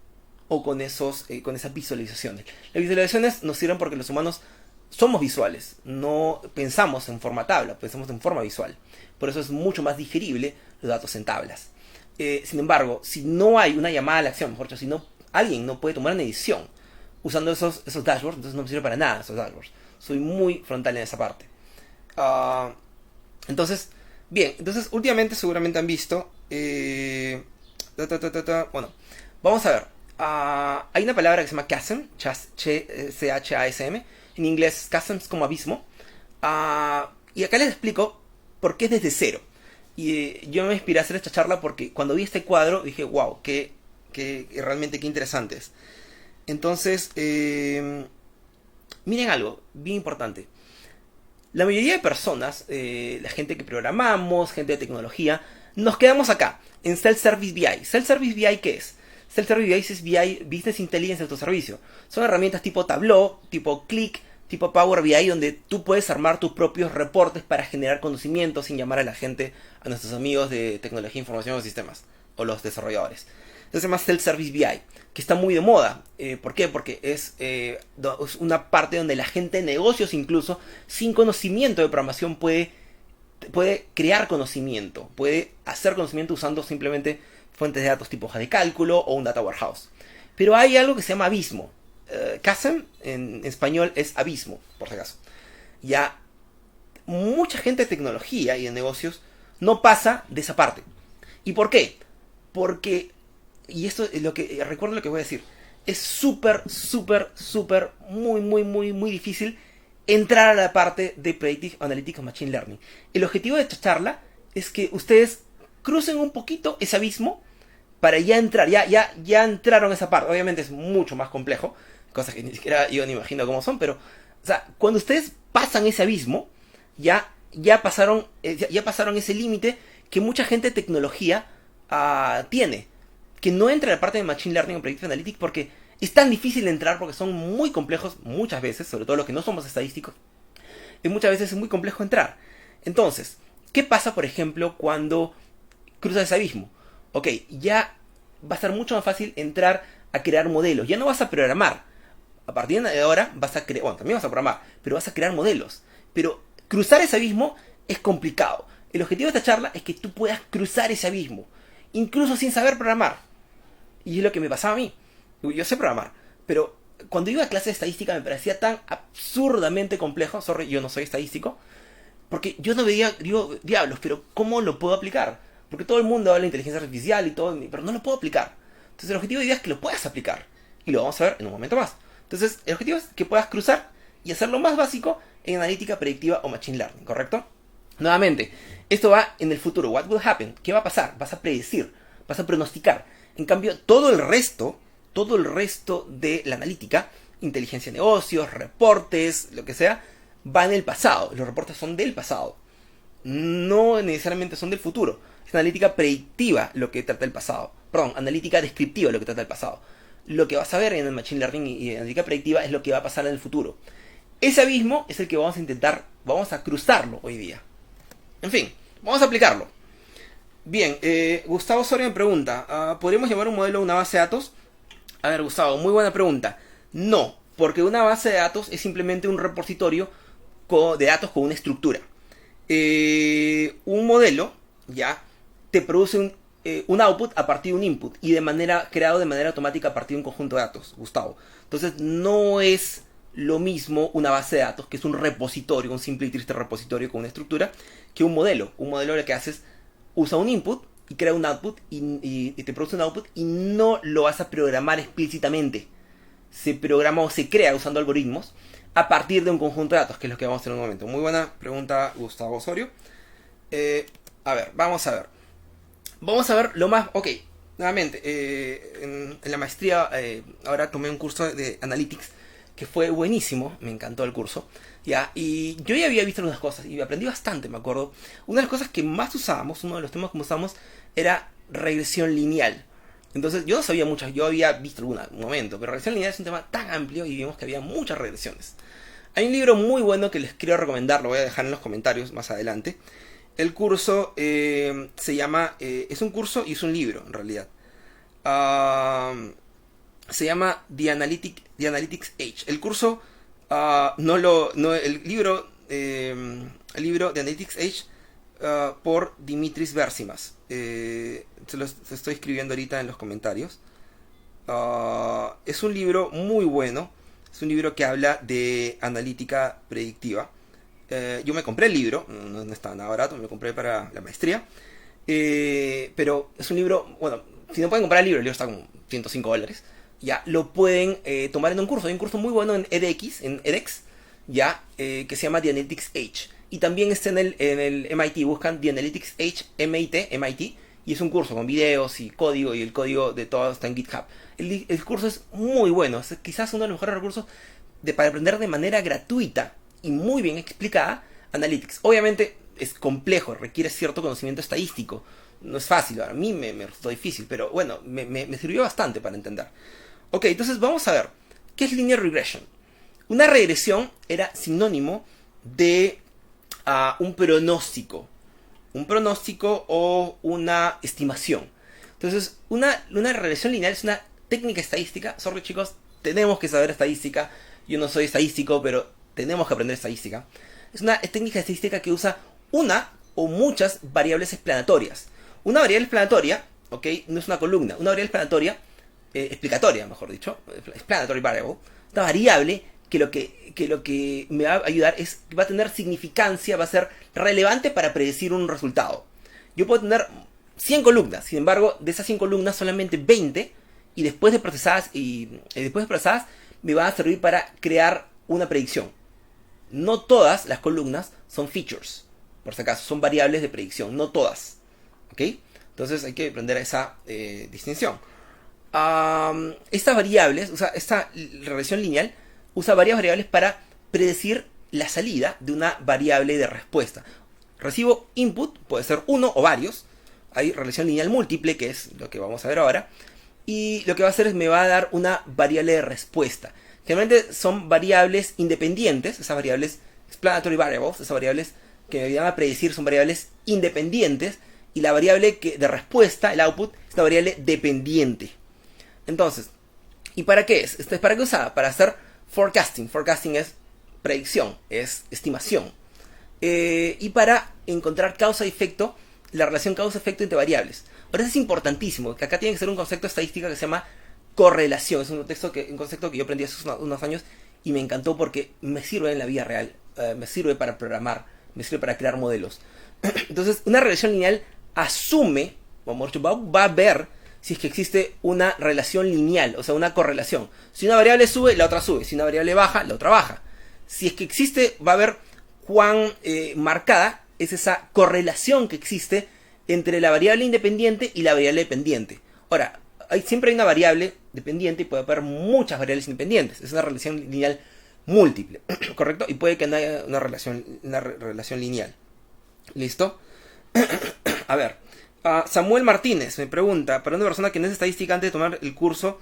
o con esas visualizaciones. Las visualizaciones nos sirven porque los humanos somos visuales, no pensamos en forma tabla, pensamos en forma visual. Por eso es mucho más digerible los datos en tablas. Sin embargo, si no hay una llamada a la acción, mejor dicho, si no, alguien no puede tomar una decisión usando esos dashboards, entonces no me sirve para nada esos dashboards. Soy muy frontal en esa parte. Entonces, bien, últimamente seguramente han visto... bueno, vamos a ver. Hay una palabra que se llama chasm, C-H-A-S-M. En inglés, chasm es como abismo. Y acá les explico por qué es desde cero. Y yo me inspiré a hacer esta charla porque cuando vi este cuadro dije, wow, realmente qué interesante es. Entonces, miren algo bien importante. La mayoría de personas, la gente que programamos, gente de tecnología, nos quedamos acá, en Self-Service BI. ¿Self-Service BI qué es? Self-Service BI es BI, Business Intelligence de autoservicio. Son herramientas tipo Tableau, tipo Qlik, tipo Power BI, donde tú puedes armar tus propios reportes para generar conocimiento sin llamar a la gente, a nuestros amigos de tecnología, información o sistemas, o los desarrolladores. Entonces se llama Self-Service BI, que está muy de moda. ¿Por qué? Porque es una parte donde la gente de negocios, incluso sin conocimiento de programación, puede crear conocimiento, puede hacer conocimiento usando simplemente fuentes de datos tipo hoja de cálculo o un data warehouse. Pero hay algo que se llama abismo. Chasm en español es abismo, por si acaso. Ya mucha gente de tecnología y de negocios no pasa de esa parte. ¿Y por qué? Porque, y esto es recuerdo lo que voy a decir, es súper, muy difícil entrar a la parte de Predictive Analytics o Machine Learning. El objetivo de esta charla es que ustedes crucen un poquito ese abismo para ya entrar, ya entraron a esa parte. Obviamente es mucho más complejo, cosas que ni siquiera yo ni imagino cómo son, pero, o sea, cuando ustedes pasan ese abismo, ya pasaron ese límite que mucha gente de tecnología tiene, que no entra en la parte de Machine Learning o Predictive Analytics porque es tan difícil entrar, porque son muy complejos muchas veces, sobre todo los que no somos estadísticos, y muchas veces es muy complejo entrar. Entonces, ¿qué pasa, por ejemplo, cuando cruzas ese abismo? Ok, ya va a ser mucho más fácil entrar a crear modelos. Ya no vas a programar. A partir de ahora vas a crear... Bueno, también vas a programar, pero vas a crear modelos. Pero cruzar ese abismo es complicado. El objetivo de esta charla es que tú puedas cruzar ese abismo, incluso sin saber programar. Y es lo que me pasaba a mí. Yo sé programar, pero cuando iba a clase de estadística me parecía tan absurdamente complejo. Sorry, yo no soy estadístico. Porque yo no veía, digo, diablos, pero ¿cómo lo puedo aplicar? Porque todo el mundo habla de inteligencia artificial y todo, pero no lo puedo aplicar. Entonces el objetivo de hoy es que lo puedas aplicar. Y lo vamos a ver en un momento más. Entonces el objetivo es que puedas cruzar y hacer lo más básico en analítica predictiva o machine learning, ¿correcto? Nuevamente, esto va en el futuro. What will happen? ¿Qué va a pasar? Vas a predecir, vas a pronosticar. En cambio, todo el resto de la analítica, inteligencia de negocios, reportes, lo que sea, va en el pasado. Los reportes son del pasado. No necesariamente son del futuro. Es analítica predictiva lo que trata del pasado. Perdón, analítica descriptiva lo que trata del pasado. Lo que vas a ver en el Machine Learning y analítica predictiva es lo que va a pasar en el futuro. Ese abismo es el que vamos a cruzarlo hoy día. En fin, vamos a aplicarlo. Bien, Gustavo Soria me pregunta, ¿podríamos llamar un modelo a una base de datos? A ver, Gustavo, muy buena pregunta. No, porque una base de datos es simplemente un repositorio de datos con una estructura. Un modelo ya te produce un output a partir de un input y creado de manera automática a partir de un conjunto de datos, Gustavo. Entonces no es lo mismo una base de datos, que es un repositorio, un simple y triste repositorio con una estructura, que un modelo. Un modelo lo que hace es usa un input y crea un output y te produce un output y no lo vas a programar explícitamente. Se programa o se crea usando algoritmos a partir de un conjunto de datos, que es lo que vamos a hacer en un momento. Muy buena pregunta, Gustavo Osorio. A ver, vamos a ver. Vamos a ver lo más... Ok, nuevamente, en la maestría ahora tomé un curso de Analytics que fue buenísimo, me encantó el curso. Ya, y yo ya había visto algunas cosas y aprendí bastante, me acuerdo. Una de las cosas que más usábamos, uno de los temas que usábamos era regresión lineal. Entonces yo no sabía muchas, yo había visto un momento, pero regresión lineal es un tema tan amplio y vimos que había muchas regresiones. Hay un libro muy bueno que les quiero recomendar, lo voy a dejar en los comentarios más adelante. El curso se llama, es un curso y es un libro en realidad. Se llama The Analytics Age. El curso, el libro The Analytics Age por Dimitris Versimas. Se lo estoy escribiendo ahorita en los comentarios. Es un libro muy bueno. Es un libro que habla de analítica predictiva. Yo me compré el libro, no estaba nada barato, me lo compré para la maestría. Pero es un libro, bueno, si no pueden comprar el libro está como $105. Ya, lo pueden tomar en un curso. Hay un curso muy bueno en edX, ya, que se llama The Analytics Age. Y también está en el MIT, buscan The Analytics Age MIT, y es un curso con videos y código, y el código de todo está en GitHub. El curso es muy bueno, es quizás uno de los mejores recursos para aprender de manera gratuita y muy bien explicada Analytics. Obviamente es complejo, requiere cierto conocimiento estadístico. No es fácil, a mí me resultó difícil, pero bueno, me sirvió bastante para entender. Ok, entonces vamos a ver, ¿qué es linear regression? Una regresión era sinónimo de un pronóstico. Un pronóstico o una estimación. Entonces, una regresión lineal es una técnica estadística. Sorry chicos, tenemos que saber estadística. Yo no soy estadístico, pero tenemos que aprender estadística. Es una técnica estadística que usa una o muchas variables explanatorias. Una variable explanatoria, ok, no es una columna. Una variable explanatoria, explicatoria, mejor dicho, explanatory variable, una variable que lo que me va a ayudar es que va a tener significancia, va a ser relevante para predecir un resultado. Yo puedo tener 100 columnas, sin embargo, de esas 100 columnas solamente 20 y después de procesadas me van a servir para crear una predicción. No todas las columnas son features, por si acaso, son variables de predicción, no todas. ¿Ok? Entonces hay que aprender esa distinción. Estas variables, o sea, esta regresión lineal usa varias variables para predecir la salida de una variable de respuesta. Recibo input, puede ser uno o varios. Hay regresión lineal múltiple, que es lo que vamos a ver ahora. Y lo que va a hacer es me va a dar una variable de respuesta. Generalmente son variables independientes, esas variables explanatory variables, esas variables que me van a predecir son variables independientes. Y la variable de respuesta, el output, es una variable dependiente. Entonces, ¿y para qué es? Esto es para qué usada, para hacer forecasting. Forecasting es predicción, es estimación. Y para encontrar causa y efecto, la relación causa-efecto entre variables. Ahora, eso es importantísimo, que acá tiene que ser un concepto estadístico que se llama correlación. Es un concepto que yo aprendí hace unos años y me encantó porque me sirve en la vida real. Me sirve para programar, me sirve para crear modelos. Entonces, una regresión lineal asume, va a ver si es que existe una relación lineal, o sea, una correlación. Si una variable sube, la otra sube. Si una variable baja, la otra baja. Si es que existe, va a ver cuán marcada es esa correlación que existe entre la variable independiente y la variable dependiente. Ahora, siempre hay una variable dependiente y puede haber muchas variables independientes. Es una relación lineal múltiple, ¿correcto? Y puede que no haya una relación lineal. ¿Listo? A ver, Samuel Martínez me pregunta, para una persona que no es estadística antes de tomar el curso,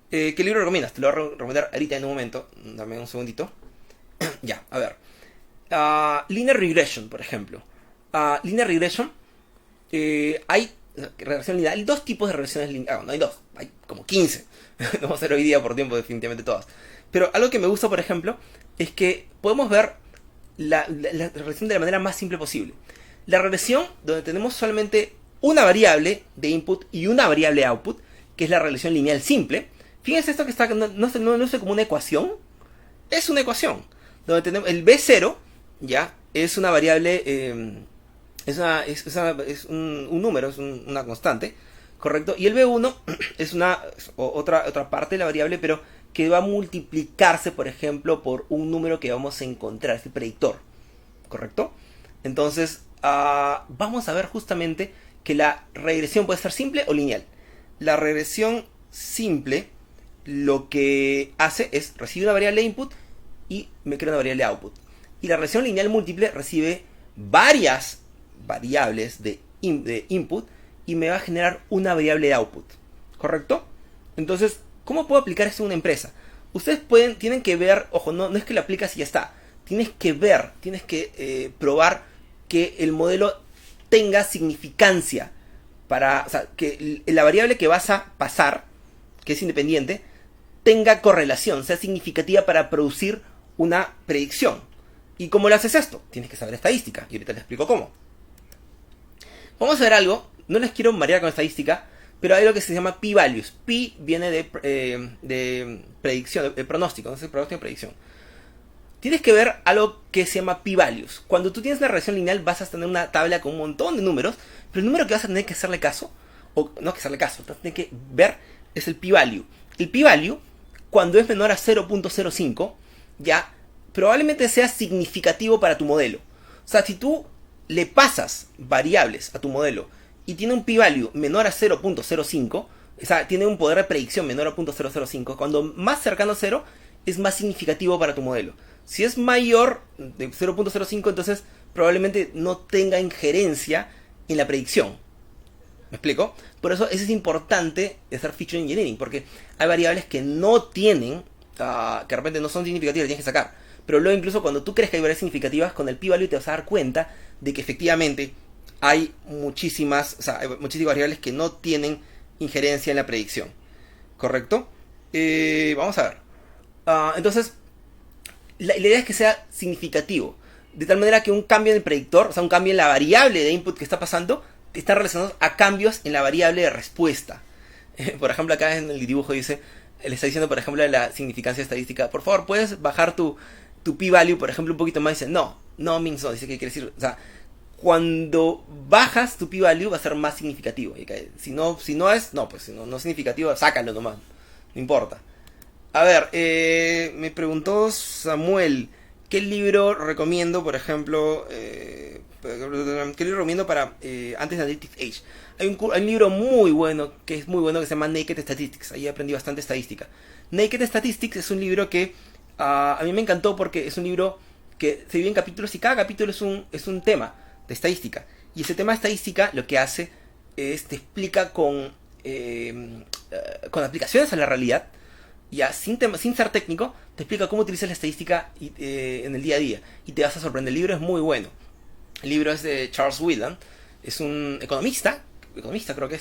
¿qué libro recomiendas? Te lo voy a recomendar ahorita en un momento. Dame un segundito. Ya, a ver. Linear Regression, por ejemplo. Linear Regression, hay regresión lineal. Hay dos tipos de regresiones lineales. No hay dos, hay como 15. No vamos a hacer hoy día por tiempo, definitivamente todas. Pero algo que me gusta, por ejemplo, es que podemos ver la regresión de la manera más simple posible. La regresión donde tenemos solamente una variable de input y una variable de output, que es la regresión lineal simple. Fíjense esto que está, no es como una ecuación, es una ecuación. Donde tenemos el B0, ya, es una variable, es un número, es una constante, ¿correcto? Y el B1 es otra parte de la variable, pero que va a multiplicarse, por ejemplo, por un número que vamos a encontrar, este predictor, ¿correcto? Entonces, vamos a ver justamente que la regresión puede ser simple o lineal. La regresión simple lo que hace es recibir una variable de input y me crea una variable de output. Y la regresión lineal múltiple recibe varias variables de input y me va a generar una variable de output, ¿correcto? Entonces, ¿cómo puedo aplicar esto en una empresa? Ustedes tienen que ver, ojo, no es que lo aplicas y ya está. Tienes que ver, tienes que probar que el modelo tenga significancia o sea, que la variable que vas a pasar, que es independiente, tenga correlación, sea significativa para producir una predicción. ¿Y cómo lo haces esto? Tienes que saber estadística, y ahorita les explico cómo. Vamos a ver algo, no les quiero marear con estadística, pero hay algo que se llama p-values. P viene de predicción, de pronóstico, no sé, pronóstico de predicción. Tienes que ver algo que se llama p-values. Cuando tú tienes una regresión lineal vas a tener una tabla con un montón de números, pero el número que vas a tener que hacerle caso, o no que hacerle caso, vas a tener que ver es el p-value. El p-value, cuando es menor a 0.05, ya probablemente sea significativo para tu modelo. O sea, si tú le pasas variables a tu modelo y tiene un p-value menor a 0.05, o sea, tiene un poder de predicción menor a 0.005, cuando más cercano a 0 es más significativo para tu modelo. Si es mayor de 0.05, entonces probablemente no tenga injerencia en la predicción. ¿Me explico? Por eso es importante hacer feature engineering, porque hay variables que no tienen, que de repente no son significativas, las tienes que sacar. Pero luego incluso cuando tú crees que hay variables significativas, con el p-value te vas a dar cuenta de que efectivamente hay muchísimas variables que no tienen injerencia en la predicción. ¿Correcto? Vamos a ver. Entonces, la idea es que sea significativo. De tal manera que un cambio en el predictor, o sea, un cambio en la variable de input que está pasando, está relacionado a cambios en la variable de respuesta. Por ejemplo, acá en el dibujo dice, le está diciendo, por ejemplo, la significancia estadística. Por favor, ¿puedes bajar tu p-value, por ejemplo, un poquito más? Dice, no means no. Dice que quiere decir, o sea, cuando bajas tu p-value va a ser más significativo. Y que, si no es significativo, sácalo nomás. No importa. A ver, me preguntó Samuel, ¿qué libro recomiendo, por ejemplo, qué libro recomiendo para antes de Analytics Age? Hay un libro muy bueno, que se llama Naked Statistics. Ahí aprendí bastante estadística. Naked Statistics es un libro que a mí me encantó porque es un libro que se divide en capítulos y cada capítulo es un tema de estadística. Y ese tema de estadística lo que hace es te explica con aplicaciones a la realidad, ya sin ser técnico, te explica cómo utilizar la estadística en el día a día. Y te vas a sorprender. El libro es muy bueno. El libro es de Charles Whelan. Es un economista creo que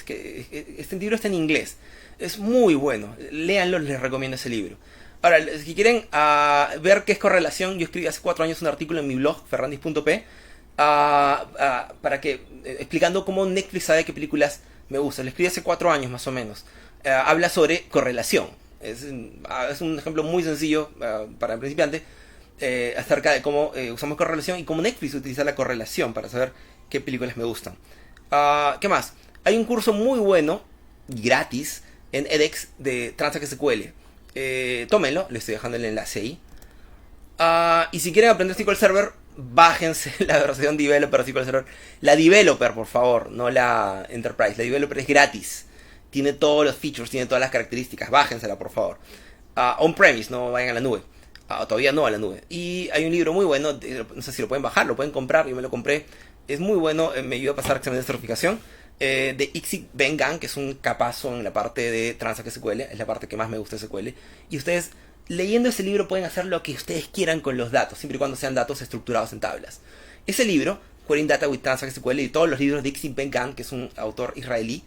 este libro está en inglés. Es muy bueno. Léanlo, les recomiendo ese libro. Ahora, si quieren ver qué es correlación, yo escribí hace 4 años un artículo en mi blog, ferrandis.p, explicando cómo Netflix sabe qué películas me gustan. Lo escribí hace 4 años más o menos. Habla sobre correlación. Es un ejemplo muy sencillo para el principiante acerca de cómo usamos correlación y cómo Netflix utiliza la correlación para saber qué películas me gustan. ¿Qué más? Hay un curso muy bueno, gratis, en edX de Transact SQL. Tómenlo, les estoy dejando el enlace ahí. Y si quieren aprender SQL Server, bájense la versión Developer de SQL Server. La Developer, por favor, no la Enterprise. La Developer es gratis. Tiene todos los features, tiene todas las características. Bájensela, por favor. On-premise, no vayan a la nube. Todavía no a la nube. Y hay un libro muy bueno, no sé si lo pueden bajar, lo pueden comprar. Yo me lo compré. Es muy bueno, me ayudó a pasar examen de certificación. De Ixi Bengan, que es un capazo en la parte de Transact SQL. Es la parte que más me gusta de SQL. Y ustedes, leyendo ese libro, pueden hacer lo que ustedes quieran con los datos, siempre y cuando sean datos estructurados en tablas. Ese libro, Querying Data with Transact SQL, y todos los libros de Ixi Bengan, que es un autor israelí,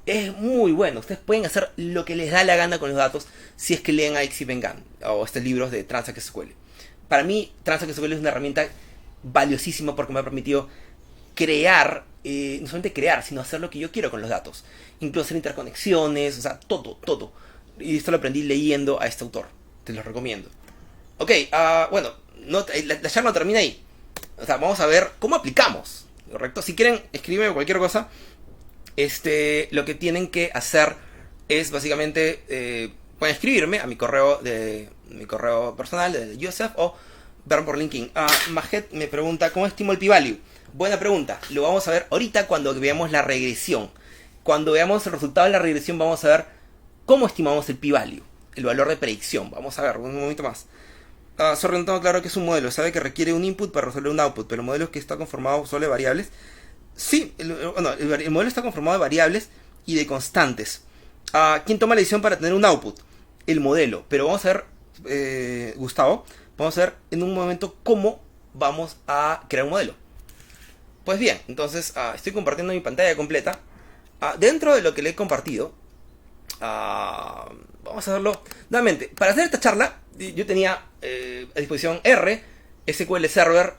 es muy bueno. Ustedes pueden hacer lo que les da la gana con los datos si es que leen a Ixi Bengan o estos libros de Transact SQL. Para mí, Transact SQL es una herramienta valiosísima porque me ha permitido crear, no solamente crear, sino hacer lo que yo quiero con los datos. Incluso hacer interconexiones, o sea, todo. Y esto lo aprendí leyendo a este autor. Te lo recomiendo. Ok, bueno, la charla no termina ahí. O sea, vamos a ver cómo aplicamos, ¿correcto? Si quieren, escríbeme cualquier cosa. Lo que tienen que hacer es básicamente pueden escribirme a mi correo personal de Yosef o ver por LinkedIn. Majet me pregunta, ¿cómo estimo el p-value? Buena pregunta. Lo vamos a ver ahorita cuando veamos la regresión. Cuando veamos el resultado de la regresión vamos a ver cómo estimamos el p-value, el valor de predicción. Vamos a ver un momento más. Sorry, no tengo claro que es un modelo. Sabe que requiere un input para resolver un output, pero el modelo es que está conformado solo de variables. Sí, el modelo está conformado de variables y de constantes. ¿Quién toma la decisión para tener un output? El modelo. Pero vamos a ver, Gustavo, vamos a ver en un momento cómo vamos a crear un modelo. Pues bien, entonces estoy compartiendo mi pantalla completa. Dentro de lo que le he compartido, vamos a verlo nuevamente. Para hacer esta charla, yo tenía a disposición R, SQL Server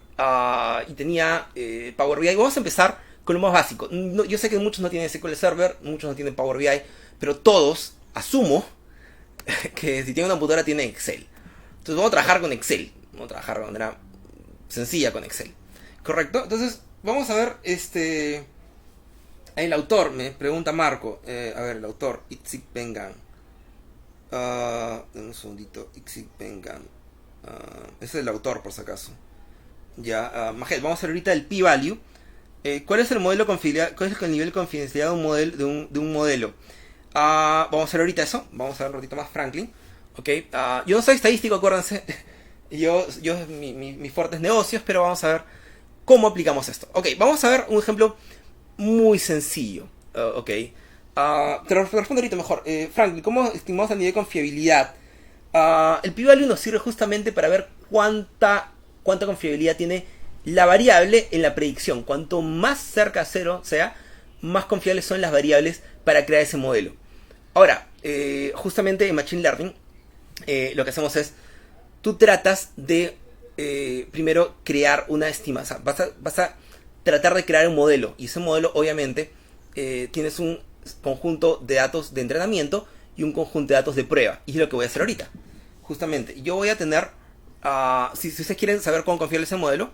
y tenía Power BI. Vamos a empezar con lo más básico. Yo sé que muchos no tienen SQL Server, muchos no tienen Power BI, pero todos, asumo, que si tienen una computadora tienen Excel. Entonces vamos a trabajar con Excel. Vamos a trabajar de manera sencilla con Excel. ¿Correcto? Entonces vamos a ver el autor, me pregunta Marco. A ver, el autor, Itzik Bengan. Un segundito, Itzik Bengan. Ese es el autor, por si acaso. Ya, Majed, vamos a ver ahorita el p-value. ¿Cuál es el modelo confidencialidad? ¿Cuál es el nivel de confidencialidad de un modelo? Vamos a ver ahorita eso. Vamos a ver un ratito más Franklin. Okay. Yo no soy estadístico, acuérdense. Mi fuerte es negocios, pero vamos a ver cómo aplicamos esto. Ok, vamos a ver un ejemplo muy sencillo. Ok. Te lo respondo ahorita mejor. Franklin, ¿cómo estimamos el nivel de confiabilidad? El p-value nos sirve justamente para ver cuánta confiabilidad tiene la variable en la predicción. Cuanto más cerca a cero sea, más confiables son las variables para crear ese modelo. Ahora, justamente en Machine Learning, lo que hacemos es, tú tratas de primero crear una estimación. Vas a tratar de crear un modelo. Y ese modelo, obviamente, tienes un conjunto de datos de entrenamiento y un conjunto de datos de prueba. Y es lo que voy a hacer ahorita. Justamente, yo voy a tener... si ustedes quieren saber cómo confiar ese modelo,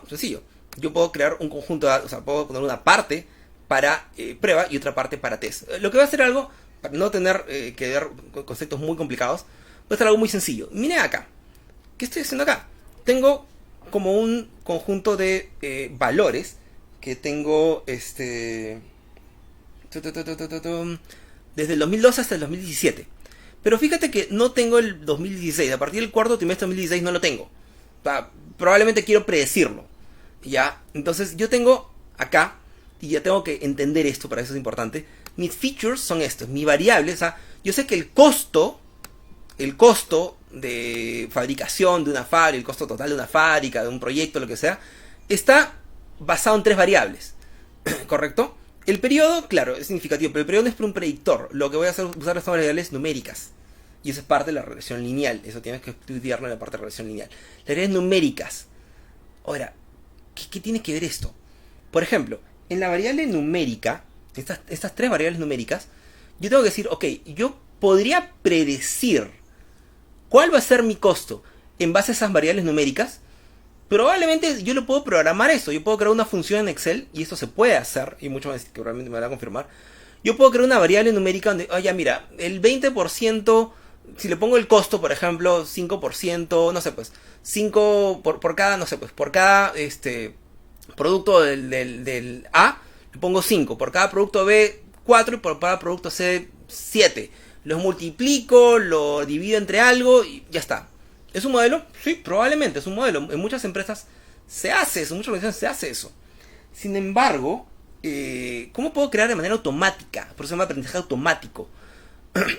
sencillo. Yo puedo crear un conjunto de datos, o sea, puedo poner una parte para prueba y otra parte para test. Lo que voy a hacer algo, para no tener que ver conceptos muy complicados, voy a hacer algo muy sencillo. Miren acá. ¿Qué estoy haciendo acá? Tengo como un conjunto de valores que tengo desde el 2012 hasta el 2017. Pero fíjate que no tengo el 2016. A partir del cuarto trimestre de 2016 no lo tengo. Probablemente quiero predecirlo. ¿Ya? Entonces yo tengo acá, y ya tengo que entender esto, para eso es importante. Mis features son estos, mi variable. O sea, yo sé que el costo de fabricación de una fábrica, el costo total de una fábrica, de un proyecto, lo que sea, está basado en 3 variables. ¿Correcto? El periodo, claro, es significativo, pero el periodo no es por un predictor. Lo que voy a hacer es usar estas variables numéricas. Y eso es parte de la regresión lineal. Eso tienes que estudiarlo en la parte de regresión lineal. Las variables numéricas. Ahora, ¿qué tiene que ver esto? Por ejemplo, en la variable numérica, estas 3 variables numéricas, yo tengo que decir, ok, yo podría predecir cuál va a ser mi costo en base a esas variables numéricas. Probablemente yo lo puedo programar eso. Yo puedo crear una función en Excel, y esto se puede hacer, y mucho más que probablemente me van a confirmar. Yo puedo crear una variable numérica donde, oye, mira, el 20%, si le pongo el costo, por ejemplo, 5%, no sé, pues, 5 por cada, no sé, pues, por cada producto del A, le pongo 5, por cada producto B, 4, y por cada producto C, 7. Los multiplico, lo divido entre algo y ya está. ¿Es un modelo? Sí, probablemente es un modelo. En muchas empresas se hace eso, en muchas organizaciones se hace eso. Sin embargo, ¿cómo puedo crear de manera automática? Por eso se llama aprendizaje automático.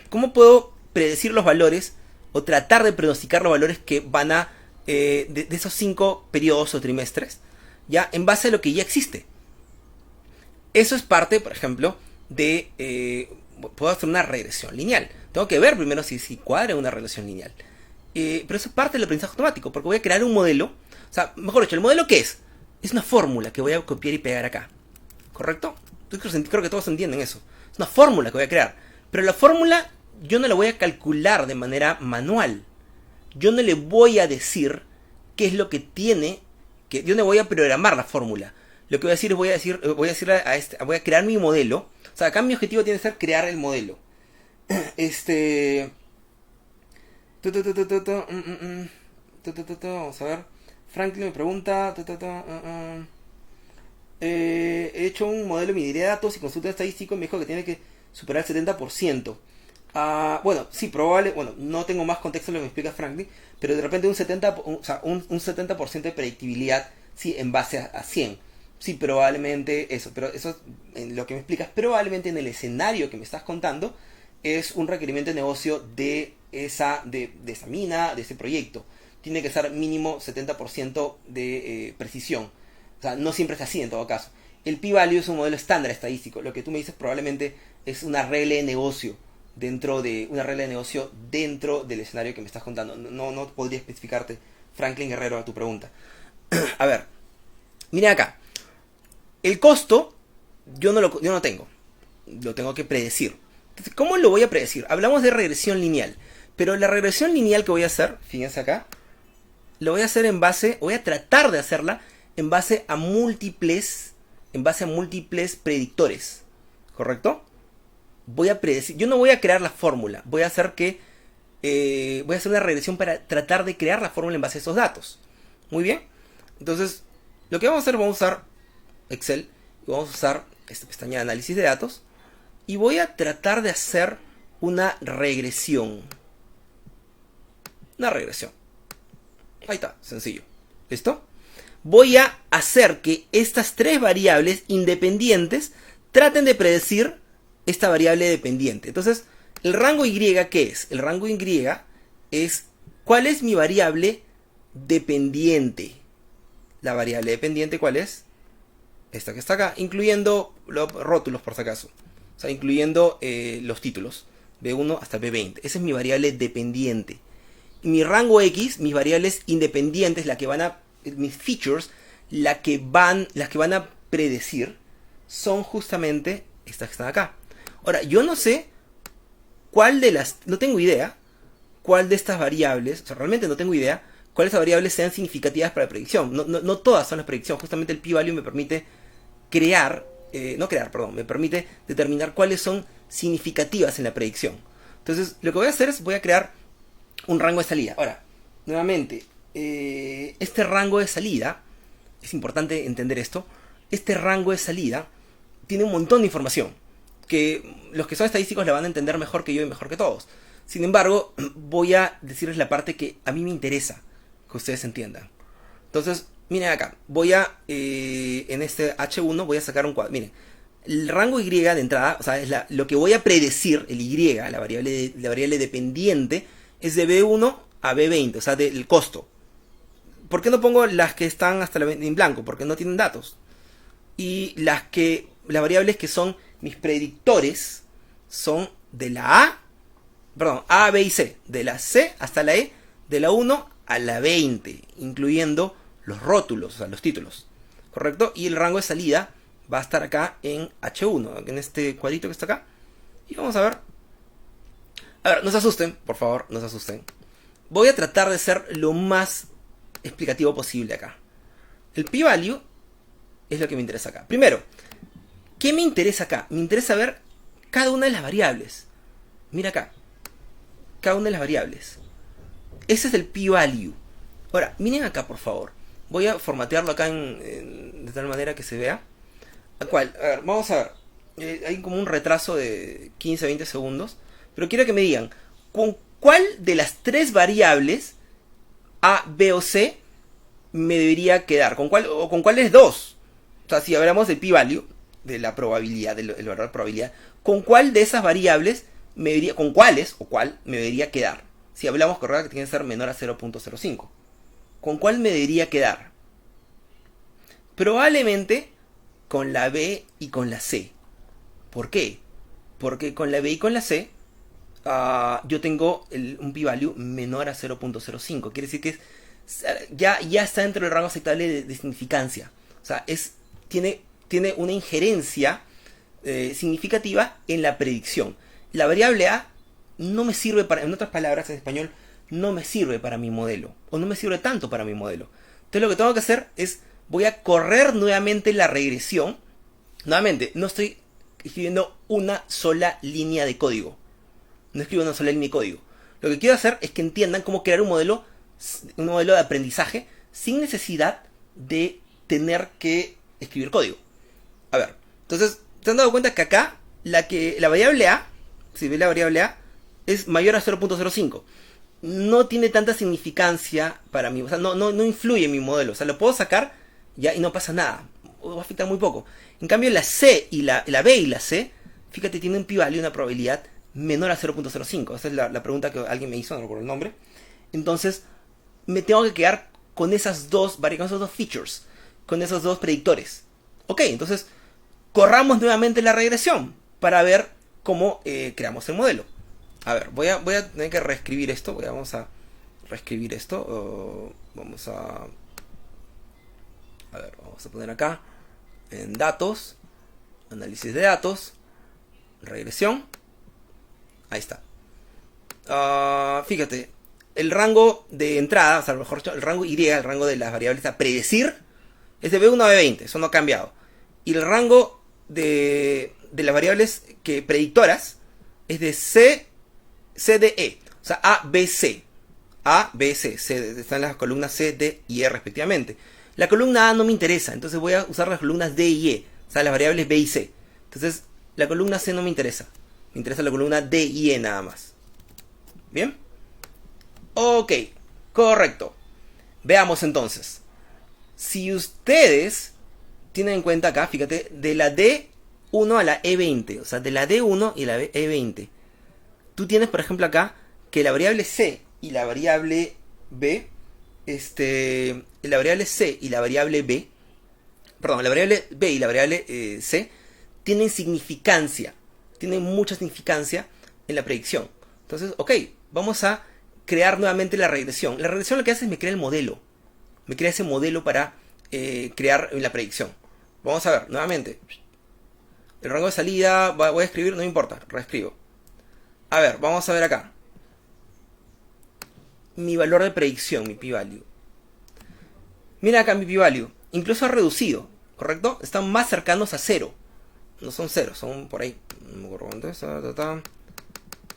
¿Cómo puedo predecir los valores o tratar de pronosticar los valores que van a de esos 5 periodos o trimestres, ya en base a lo que ya existe? Eso es parte, por ejemplo, de... puedo hacer una regresión lineal. Tengo que ver primero si cuadra una regresión lineal. Pero eso es parte del aprendizaje automático, porque voy a crear un modelo. O sea, mejor dicho, ¿el modelo qué es? Es una fórmula que voy a copiar y pegar acá. ¿Correcto? Creo que todos entienden eso. Es una fórmula que voy a crear. Pero la fórmula yo no la voy a calcular de manera manual. Yo no le voy a decir qué es lo que tiene, que yo no voy a programar la fórmula. Lo que voy a decir es voy a crear mi modelo. O sea, acá mi objetivo tiene que ser crear el modelo. Este... Vamos a ver. Franklin me pregunta... he hecho un modelo de minería de datos y consulta estadístico y me dijo que tiene que superar el 70%. Bueno, sí, probable. Bueno, no tengo más contexto en lo que me explica Franklin, pero de repente un 70% de predictibilidad, sí, en base a 100. Sí, probablemente eso, pero eso en lo que me explicas, probablemente en el escenario que me estás contando es un requerimiento de negocio de esa mina, de ese proyecto. Tiene que ser mínimo 70% de precisión. O sea, no siempre es así en todo caso. El p-value es un modelo estándar estadístico. Lo que tú me dices probablemente es una regla de negocio dentro del escenario que me estás contando. No podría especificarte, Franklin Guerrero, a tu pregunta. A ver, mira acá. El costo yo no tengo. Lo tengo que predecir. Entonces, ¿cómo lo voy a predecir? Hablamos de regresión lineal. Pero la regresión lineal que voy a hacer, fíjense acá, lo voy a hacer voy a tratar de hacerla en base a múltiples predictores. ¿Correcto? Voy a predecir, yo no voy a crear la fórmula, voy a hacer una regresión para tratar de crear la fórmula en base a esos datos. Muy bien. Entonces, lo que vamos a hacer, vamos a usar Excel y vamos a usar esta pestaña de análisis de datos y voy a tratar de hacer una regresión. Ahí está, sencillo. ¿Listo? Voy a hacer que estas tres variables independientes traten de predecir esta variable dependiente. Entonces, ¿el rango Y qué es? El rango Y es ¿cuál es mi variable dependiente? La variable dependiente, ¿cuál es? Esta que está acá, incluyendo los rótulos por si acaso. O sea, incluyendo los títulos. B1 hasta B20. Esa es mi variable dependiente. Mi rango X, mis variables independientes, mis features, las que van a predecir, son justamente estas que están acá. Ahora, yo no sé no tengo idea cuál de estas variables, o sea, realmente no tengo idea cuáles de estas variables sean significativas para la predicción. No todas son las predicciones. Justamente el p-value me permite me permite determinar cuáles son significativas en la predicción. Entonces, lo que voy a hacer es voy a crear un rango de salida. Ahora, nuevamente, este rango de salida, es importante entender esto, este rango de salida tiene un montón de información que los que son estadísticos la van a entender mejor que yo y mejor que todos. Sin embargo, voy a decirles la parte que a mí me interesa que ustedes entiendan. Entonces, miren acá, en este H1 voy a sacar un cuadro. Miren, el rango Y de entrada, o sea, es lo que voy a predecir, el Y, la variable dependiente, es de B1 a B20, o sea, del costo. ¿Por qué no pongo las que están hasta en blanco? Porque no tienen datos. Y las variables que son mis predictores son de la A, B y C. De la C hasta la E, de la 1 a la 20, incluyendo los rótulos, o sea, los títulos. ¿Correcto? Y el rango de salida va a estar acá en H1, en este cuadrito que está acá. Y vamos a ver. A ver, no se asusten, por favor, no se asusten. Voy a tratar de ser lo más explicativo posible acá. El p-value es lo que me interesa acá. Primero, ¿qué me interesa acá? Me interesa ver cada una de las variables. Mira acá. Cada una de las variables. Ese es el p-value. Ahora, miren acá, por favor. Voy a formatearlo acá de tal manera que se vea. A ver, vamos a ver. Hay como un retraso de 15-20 segundos. Pero quiero que me digan, ¿con cuál de las tres variables A, B o C me debería quedar? ¿Con cuáles dos? O sea, si hablamos del p-value, de la probabilidad, del valor de probabilidad, ¿con cuál de esas variables con cuáles o cuál me debería quedar? Si hablamos que tiene que ser menor a 0.05. ¿Con cuál me debería quedar? Probablemente con la B y con la C. ¿Por qué? Porque con la B y con la C yo tengo un p-value menor a 0.05. Quiere decir que ya está dentro del rango aceptable de significancia. O sea, tiene una injerencia significativa en la predicción. La variable A no me sirve en otras palabras, en español, no me sirve para mi modelo. O no me sirve tanto para mi modelo. Entonces lo que tengo que hacer es, voy a correr nuevamente la regresión. Nuevamente, no estoy escribiendo una sola línea de código. no escribo una sola línea de código. Lo que quiero hacer es que entiendan cómo crear un modelo de aprendizaje sin necesidad de tener que escribir código. A ver, entonces, ¿te han dado cuenta que acá la variable A, si ves la variable A, es mayor a 0.05? No tiene tanta significancia para mí, o sea, no influye en mi modelo, o sea, lo puedo sacar ya y no pasa nada, va a afectar muy poco. En cambio, la C y la B y la C, fíjate, tienen un p-value, una probabilidad menor a 0.05. Esa es la pregunta que alguien me hizo, no recuerdo el nombre. Entonces, me tengo que quedar con esas dos features, con esos dos predictores. Ok, entonces, corramos nuevamente la regresión para ver cómo creamos el modelo. A ver, voy a tener que reescribir esto. Vamos a reescribir esto. Vamos a poner acá en datos, análisis de datos, regresión. Ahí está. Fíjate, el rango de entrada, o sea, mejor dicho, el rango Y, el rango de las variables a predecir, es de B1 a B20, eso no ha cambiado. Y el rango de las variables predictoras es de C, D, E. O sea, A, B, C. A, B, C. Están las columnas C, D y E respectivamente. La columna A no me interesa, entonces voy a usar las columnas D y E. O sea, las variables B y C. Entonces, la columna C no me interesa. Me interesa la columna D y E nada más. ¿Bien? Ok, correcto. Veamos entonces. Si ustedes tienen en cuenta acá, fíjate, de la D1 a la E20, o sea, de la D1 y la E20, tú tienes, por ejemplo, acá que la variable C y la variable B, la variable C y la variable B, perdón, la variable B y la variable C tienen significancia, tienen mucha significancia en la predicción. Entonces, ok, vamos a crear nuevamente la regresión. La regresión lo que hace es me crea el modelo, me crea ese modelo para crear la predicción. Vamos a ver, nuevamente, el rango de salida, voy a escribir, no importa, reescribo. A ver, vamos a ver acá. Mi valor de predicción, mi p-value. Mira acá mi p-value. Incluso ha reducido, ¿correcto? Están más cercanos a 0. No son 0, son por ahí. No me acuerdo cuánto es.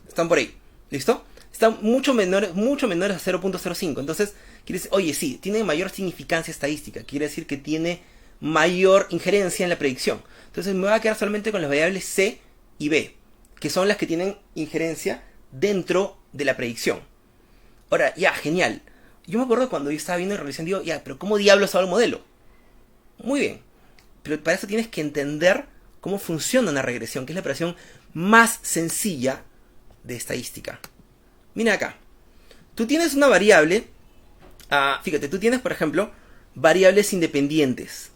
Están por ahí. ¿Listo? Están mucho menores a 0.05. Entonces, quiere decir, oye, sí, tiene mayor significancia estadística. Quiere decir que tiene mayor injerencia en la predicción. Entonces me voy a quedar solamente con las variables C y B, que son las que tienen injerencia dentro de la predicción. Ahora, ya, genial. Yo me acuerdo cuando yo estaba viendo la regresión, digo, ya, pero ¿cómo diablos hago el modelo? Muy bien. Pero para eso tienes que entender cómo funciona una regresión, que es la operación más sencilla de estadística. Mira acá. Tú tienes una variable, fíjate, tú tienes, por ejemplo, variables independientes,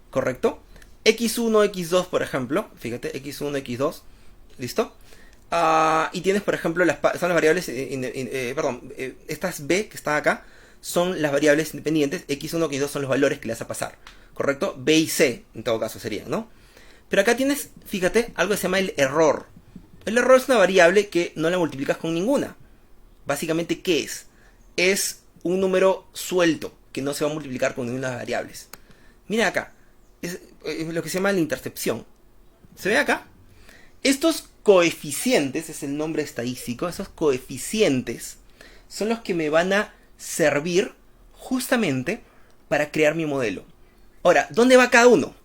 ¿correcto? X1, X2, por ejemplo, fíjate, X1, X2, ¿listo? Y tienes, por ejemplo, son las variables, estas B que están acá, son las variables independientes, X1, X2 son los valores que le vas a pasar, ¿correcto? B y C, en todo caso, serían, ¿no? Pero acá tienes, fíjate, algo que se llama el error. El error es una variable que no la multiplicas con ninguna. Básicamente, ¿qué es? Es un número suelto, que no se va a multiplicar con ninguna de las variables. Mira acá, es lo que se llama la intercepción. ¿Se ve acá? Estos coeficientes, es el nombre estadístico, esos coeficientes son los que me van a servir justamente para crear mi modelo. Ahora, ¿dónde va cada uno?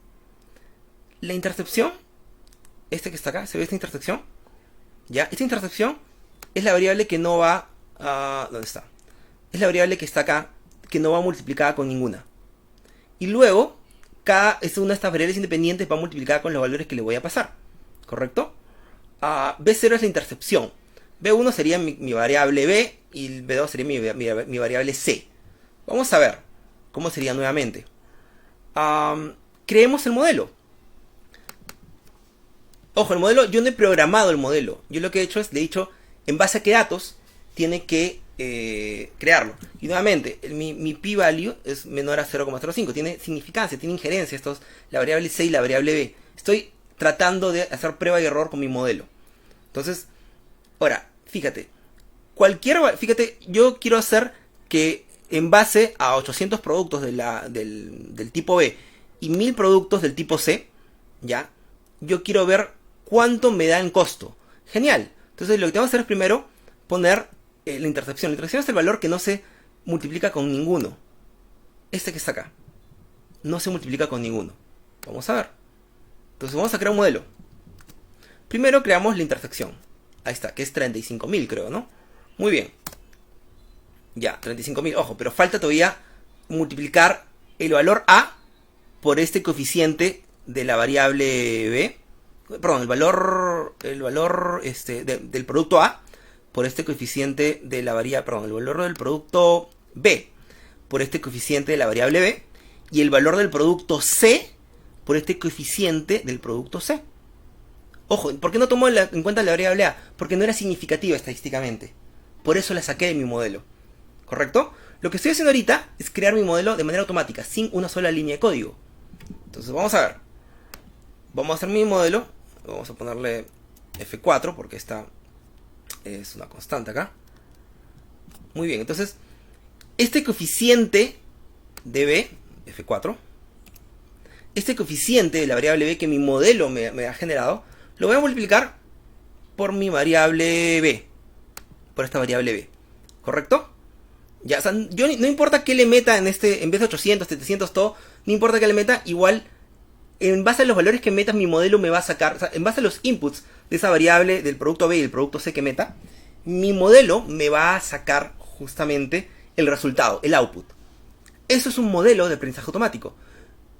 La intercepción, que está acá, ¿se ve esta intercepción? ¿Ya? Esta intercepción es la variable que no va a... ¿Dónde está? Es la variable que está acá, que no va multiplicada con ninguna. Y luego, una de estas variables independientes va multiplicada con los valores que le voy a pasar. ¿Correcto? B0 es la intercepción. B1 sería mi variable B y B2 sería mi variable C. Vamos a ver cómo sería nuevamente. Creemos el modelo. Ojo, el modelo, yo no he programado el modelo. Yo lo que he hecho es, le he dicho, en base a qué datos tiene que crearlo. Y nuevamente, mi p-value es menor a 0.05. Tiene significancia, tiene injerencia. La variable C y la variable B. Estoy tratando de hacer prueba y error con mi modelo. Entonces, ahora, fíjate, yo quiero hacer que en base a 800 productos del tipo B y 1000 productos del tipo C, ¿ya? Yo quiero ver cuánto me da en costo. Genial. Entonces lo que tengo que hacer es primero poner la intercepción. La intercepción es el valor que no se multiplica con ninguno. Este que está acá. No se multiplica con ninguno. Vamos a ver. Entonces vamos a crear un modelo. Primero creamos la intersección. Ahí está, que es 35.000 creo, ¿no? Muy bien. Ya, 35.000. Ojo, pero falta todavía multiplicar el valor A por este coeficiente de la variable B. Perdón, el valor del producto A por este coeficiente de la variable, perdón, el valor del producto B por este coeficiente de la variable B y el valor del producto C por este coeficiente del producto C. Ojo, ¿por qué no tomo en cuenta la variable A? Porque no era significativa estadísticamente. Por eso la saqué de mi modelo. ¿Correcto? Lo que estoy haciendo ahorita es crear mi modelo de manera automática, sin una sola línea de código. Entonces vamos a ver. Vamos a hacer mi modelo. Vamos a ponerle F4 porque esta es una constante acá. Muy bien, entonces este coeficiente de B, F4, este coeficiente de la variable B que mi modelo me ha generado, lo voy a multiplicar por mi variable B, por esta variable B, ¿correcto? Ya, o sea, yo no importa qué le meta en este, en vez de 800, 700, todo, no importa qué le meta, igual en base a los valores que metas mi modelo me va a sacar, o sea, en base a los inputs de esa variable del producto B y el producto C que meta, mi modelo me va a sacar justamente el resultado, el output. Eso es un modelo de aprendizaje automático.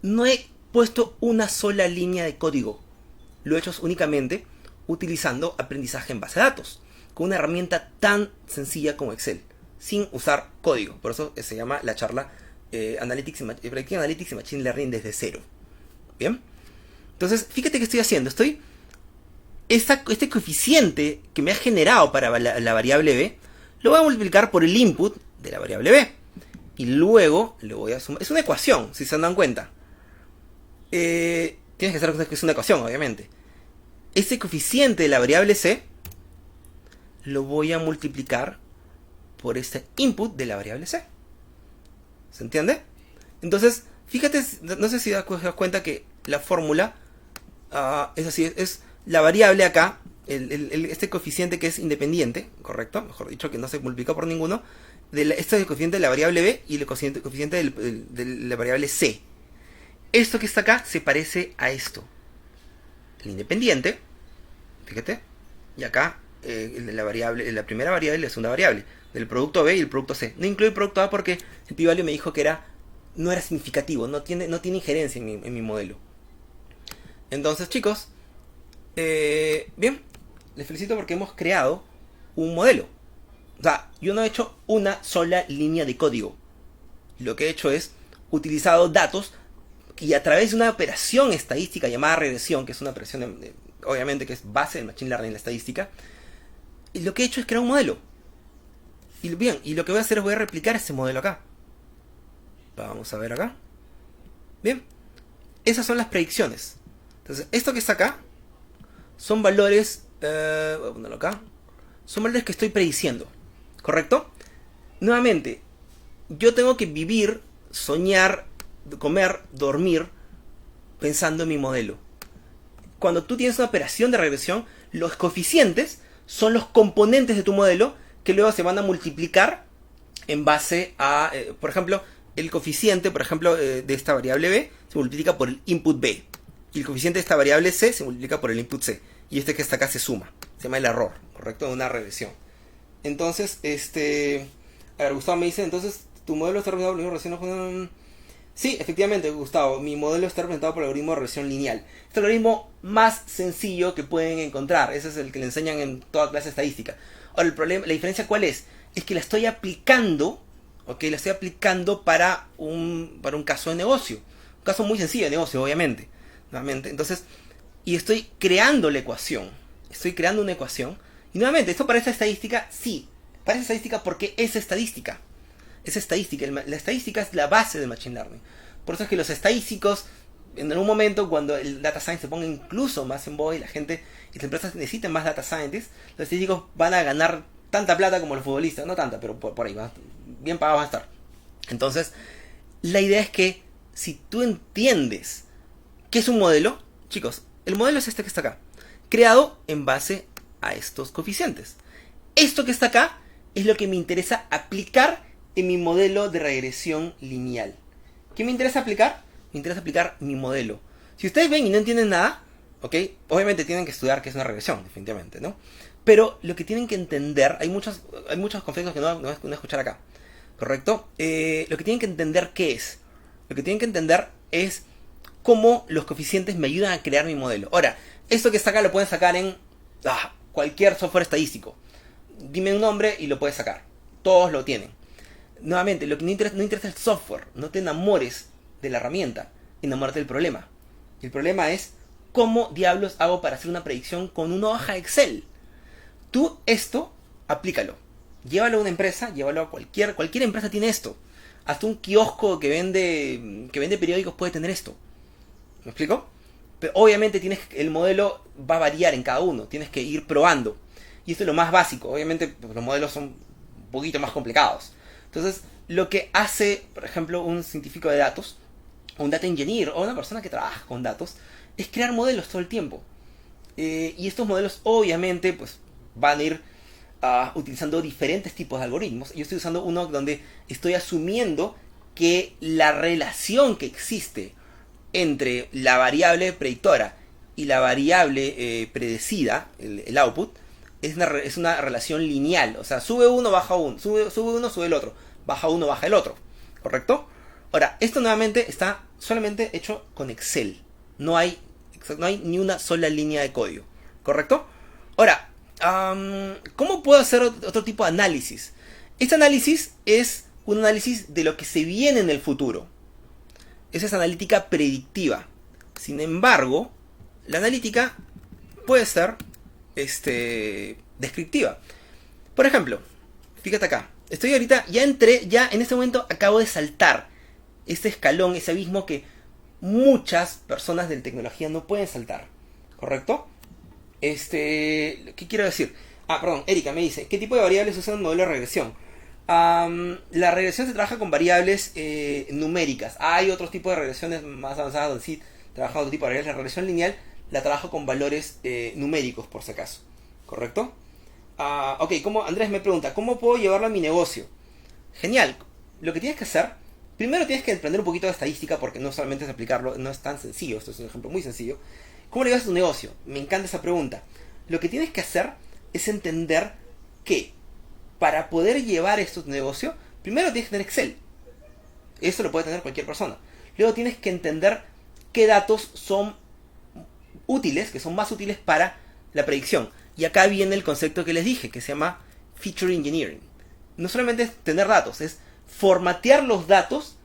No he puesto una sola línea de código. Lo he hecho únicamente utilizando aprendizaje en base de datos, con una herramienta tan sencilla como Excel, sin usar código. Por eso se llama la charla Analytics y Machine Learning desde cero. ¿Bien? Entonces, fíjate que estoy haciendo. Este coeficiente que me ha generado para la variable B, lo voy a multiplicar por el input de la variable B. Y luego le voy a sumar. Es una ecuación, si se dan cuenta. Tienes que saber que es una ecuación, obviamente. Ese coeficiente de la variable C lo voy a multiplicar por este input de la variable C. ¿Se entiende? Entonces, fíjate, no sé si das cuenta que la fórmula es así, es la variable acá, este coeficiente que es independiente, correcto, mejor dicho, que no se multiplica por ninguno, este es el coeficiente de la variable B y el coeficiente de la variable C. Esto que está acá se parece a esto. El independiente, fíjate, y acá la primera variable y la segunda variable, del producto B y el producto C. No incluye el producto A porque el p-value me dijo que no era significativo, no tiene injerencia en mi modelo. Entonces, chicos, bien, les felicito porque hemos creado un modelo. O sea, yo no he hecho una sola línea de código. Lo que he hecho es utilizado datos y a través de una operación estadística llamada regresión, que es una operación obviamente que es base del Machine Learning en la estadística, y lo que he hecho es crear un modelo. Y bien, y lo que voy a hacer es voy a replicar ese modelo acá. Vamos a ver acá. Bien, esas son las predicciones. Entonces, esto que está acá son valores, voy a ponerlo acá, son valores que estoy prediciendo, ¿correcto? Nuevamente, yo tengo que vivir, soñar, comer, dormir pensando en mi modelo. Cuando tú tienes una operación de regresión, los coeficientes son los componentes de tu modelo que luego se van a multiplicar en base a, por ejemplo, el coeficiente, por ejemplo, de esta variable B se multiplica por el input B. Y el coeficiente de esta variable C se multiplica por el input C. Y este que está acá se suma. Se llama el error, ¿correcto? De una regresión. Entonces, a ver, Gustavo me dice, entonces, ¿tu modelo está representado por el algoritmo de regresión? Sí, efectivamente, Gustavo, mi modelo está representado por el algoritmo de regresión lineal. Este es el algoritmo más sencillo que pueden encontrar. Ese es el que le enseñan en toda clase estadística. Ahora, el problema, la diferencia ¿cuál es? Es que la estoy aplicando, ¿ok? La estoy aplicando para un caso de negocio. Un caso muy sencillo de negocio, obviamente. Nuevamente, entonces, y estoy creando la ecuación. Estoy creando una ecuación. Y nuevamente, ¿esto parece estadística? Sí, parece estadística porque es estadística. Es estadística. La estadística es la base del Machine Learning. Por eso es que los estadísticos, en algún momento, cuando el Data Science se ponga incluso más en boga y la gente y las empresas necesiten más Data Scientists, los estadísticos van a ganar tanta plata como los futbolistas. No tanta, pero por ahí, bien pagados van a estar. Entonces, la idea es que si tú entiendes qué es un modelo, chicos, el modelo es este que está acá, creado en base a estos coeficientes. Esto que está acá es lo que me interesa aplicar en mi modelo de regresión lineal. ¿Qué me interesa aplicar? Me interesa aplicar mi modelo. Si ustedes ven y no entienden nada, ¿ok? Obviamente tienen que estudiar qué es una regresión, definitivamente, ¿no? Pero lo que tienen que entender, hay muchos conceptos que no voy a escuchar acá, ¿correcto? Lo que tienen que entender, ¿qué es? Lo que tienen que entender es cómo los coeficientes me ayudan a crear mi modelo. Ahora, esto que está acá lo pueden sacar en cualquier software estadístico. Dime un nombre y lo puedes sacar. Todos lo tienen. Nuevamente, lo que no interesa el software. No te enamores de la herramienta. Enamórate del problema. El problema es cómo diablos hago para hacer una predicción con una hoja Excel. Tú esto, aplícalo. Llévalo a una empresa, llévalo a cualquier empresa tiene esto. Hasta un kiosco que vende periódicos puede tener esto. ¿Me explico? Pero obviamente el modelo va a variar en cada uno. Tienes que ir probando. Y esto es lo más básico. Obviamente los modelos son un poquito más complicados. Entonces, lo que hace, por ejemplo, un científico de datos, un data engineer o una persona que trabaja con datos, es crear modelos todo el tiempo. Y estos modelos obviamente pues van a ir utilizando diferentes tipos de algoritmos. Yo estoy usando uno donde estoy asumiendo que la relación que existe entre la variable predictora y la variable predecida, el output, es una relación lineal. O sea, sube uno, baja uno, sube uno, sube el otro, baja uno, baja el otro. ¿Correcto? Ahora, esto nuevamente está solamente hecho con Excel. No hay ni una sola línea de código. ¿Correcto? Ahora, ¿cómo puedo hacer otro tipo de análisis? Este análisis es un análisis de lo que se viene en el futuro. Esa es analítica predictiva. Sin embargo, la analítica puede ser descriptiva. Por ejemplo, fíjate acá. Estoy ahorita, ya en este momento acabo de saltar este escalón, ese abismo que muchas personas de tecnología no pueden saltar. ¿Correcto? ¿Qué quiero decir? Perdón, Erika me dice, ¿qué tipo de variables usa un modelo de regresión? La regresión se trabaja con variables numéricas. Hay otros tipos de regresiones más avanzadas donde sí trabaja otro tipo de variables. La regresión lineal la trabajo con valores numéricos, por si acaso. ¿Correcto? Ok, Andrés me pregunta, ¿cómo puedo llevarlo a mi negocio? Genial. Lo que tienes que hacer, primero tienes que aprender un poquito de estadística, porque no solamente es aplicarlo, no es tan sencillo. Esto es un ejemplo muy sencillo. ¿Cómo le llevas a tu negocio? Me encanta esa pregunta. Lo que tienes que hacer es entender que para poder llevar esto a tu negocio, primero tienes que tener Excel. Eso lo puede tener cualquier persona. Luego tienes que entender qué datos son útiles, que son más útiles para la predicción. Y acá viene el concepto que les dije, que se llama Feature Engineering. No solamente es tener datos, es formatear los datos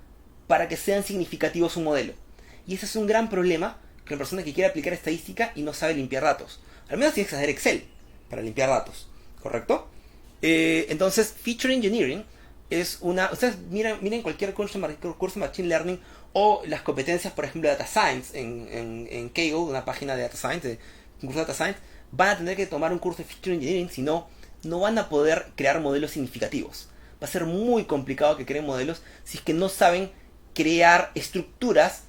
para que sean significativos un modelo. Y ese es un gran problema con la persona que quiere aplicar estadística y no sabe limpiar datos. Al menos tienes que saber Excel para limpiar datos. ¿Correcto? Entonces, Feature Engineering es una... Ustedes miren cualquier curso de Machine Learning o las competencias, por ejemplo, de Data Science en Kaggle, una página de Data Science, un curso de Data Science, van a tener que tomar un curso de Feature Engineering, si no, no van a poder crear modelos significativos. Va a ser muy complicado que creen modelos si es que no saben crear estructuras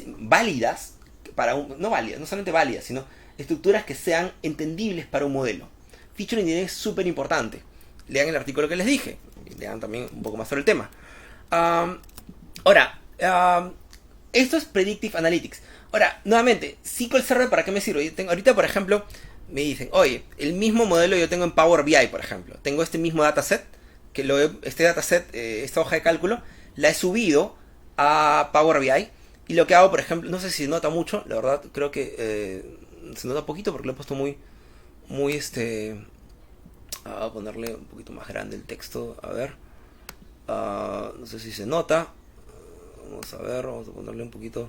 válidas, no solamente válidas, sino estructuras que sean entendibles para un modelo. Feature Engineering es súper importante. Lean el artículo que les dije. Y lean también un poco más sobre el tema. Ahora, esto es Predictive Analytics. Ahora, nuevamente, SQL Server, ¿para qué me sirve? Ahorita, por ejemplo, me dicen, oye, el mismo modelo yo tengo en Power BI, por ejemplo. Tengo este mismo dataset, esta hoja de cálculo, la he subido a Power BI. Y lo que hago, por ejemplo, no sé si se nota mucho, la verdad, creo que se nota poquito porque lo he puesto muy voy a ponerle un poquito más grande el texto, a ver, no sé si se nota, vamos a ponerle un poquito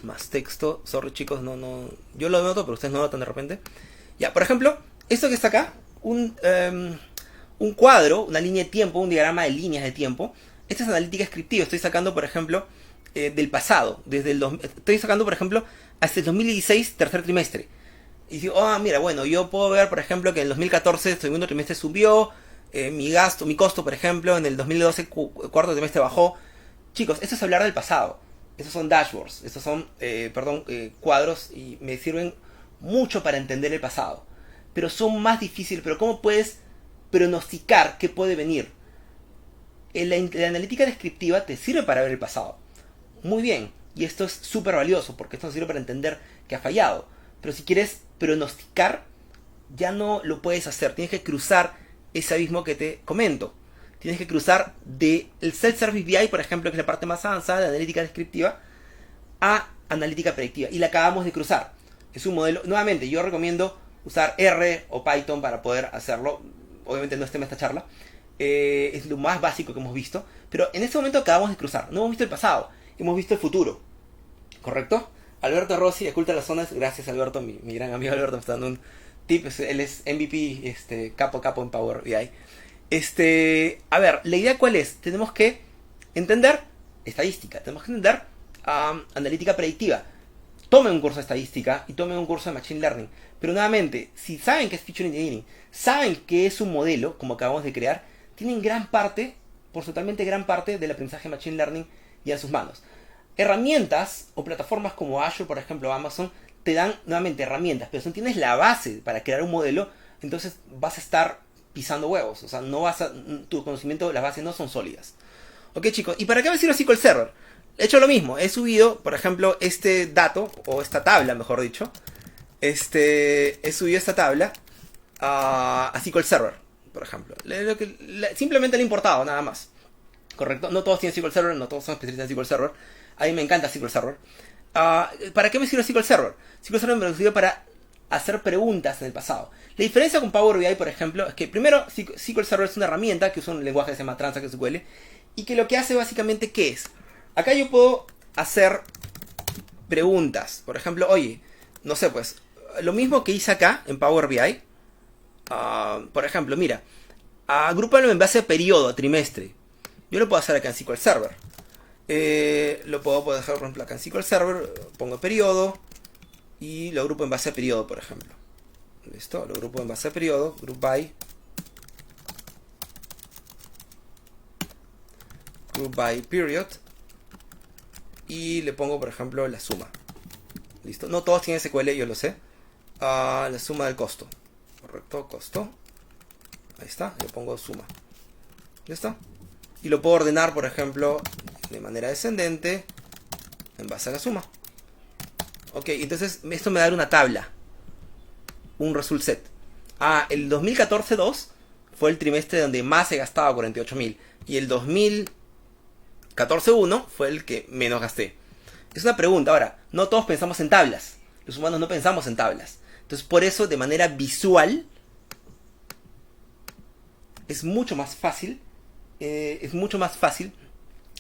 más texto, sorry chicos, no, yo lo noto pero ustedes no notan de repente. Ya, por ejemplo, esto que está acá, un cuadro, una línea de tiempo, un diagrama de líneas de tiempo. Esta es analítica descriptiva, estoy sacando por ejemplo del pasado, estoy sacando por ejemplo hasta el 2016 tercer trimestre. Y digo, mira, bueno, yo puedo ver, por ejemplo, que en el 2014 el segundo trimestre subió, mi costo, por ejemplo, en el 2012 cuarto trimestre bajó. Chicos, esto es hablar del pasado. Estos son dashboards, estos son, cuadros y me sirven mucho para entender el pasado. pero son más difíciles. Pero ¿cómo puedes pronosticar qué puede venir? La analítica descriptiva te sirve para ver el pasado. Muy bien, y esto es súper valioso porque esto nos sirve para entender que ha fallado. Pero si quieres pronosticar, ya no lo puedes hacer. Tienes que cruzar ese abismo que te comento. Tienes que cruzar del Self-Service BI, por ejemplo, que es la parte más avanzada de analítica descriptiva, a analítica predictiva. Y la acabamos de cruzar. Es un modelo, nuevamente, yo recomiendo usar R o Python para poder hacerlo. Obviamente no es tema de esta charla. Es lo más básico que hemos visto. Pero en este momento acabamos de cruzar. No hemos visto el pasado, hemos visto el futuro. ¿Correcto? Alberto Rossi de Oculta las Zonas. Gracias, Alberto, mi gran amigo Alberto me está dando un tip. Él es MVP, capo en Power BI. A ver, la idea cuál es. Tenemos que entender estadística. Tenemos que entender analítica predictiva. Tomen un curso de estadística y tomen un curso de Machine Learning. Pero nuevamente, si saben que es Feature Engineering, saben que es un modelo, como acabamos de crear, tienen gran parte, totalmente gran parte del aprendizaje de Machine Learning ya en sus manos. Herramientas o plataformas como Azure, por ejemplo, Amazon, te dan nuevamente herramientas, pero si no tienes la base para crear un modelo, entonces vas a estar pisando huevos. O sea, tu conocimiento, las bases no son sólidas. Ok, chicos, ¿y para qué me sirve SQL Server? He hecho lo mismo, he subido, por ejemplo, este dato, o esta tabla, mejor dicho. He subido esta tabla a SQL Server, por ejemplo. Simplemente le he importado, nada más. ¿Correcto? No todos tienen SQL Server, no todos son especialistas en SQL Server. A mí me encanta SQL Server. ¿Para qué me sirve SQL Server? SQL Server me sirve para hacer preguntas en el pasado. La diferencia con Power BI, por ejemplo, es que primero SQL Server es una herramienta que usa un lenguaje que se llama Transact SQL y que lo que hace básicamente, ¿qué es? Acá yo puedo hacer preguntas. Por ejemplo, oye, no sé, pues, lo mismo que hice acá en Power BI. Por ejemplo, mira, agrúpalo en base a periodo, a trimestre. Yo lo puedo hacer acá en SQL Server. Lo puedo dejar, por ejemplo, acá en SQL Server. Pongo periodo y lo agrupo en base a periodo, por ejemplo. Listo, lo agrupo en base a periodo, group by period. Y le pongo, por ejemplo, la suma. Listo, no todos tienen SQL, yo lo sé. La suma del costo. Correcto, costo. Ahí está, le pongo suma. ¿Listo? Y lo puedo ordenar, por ejemplo, de manera descendente en base a la suma. Ok, entonces esto me da una tabla. Un result set. El 2014-2 fue el trimestre donde más he gastado, 48.000. Y el 2014-1 fue el que menos gasté. Es una pregunta. Ahora, no todos pensamos en tablas. Los humanos no pensamos en tablas. Entonces, por eso, de manera visual, es mucho más fácil.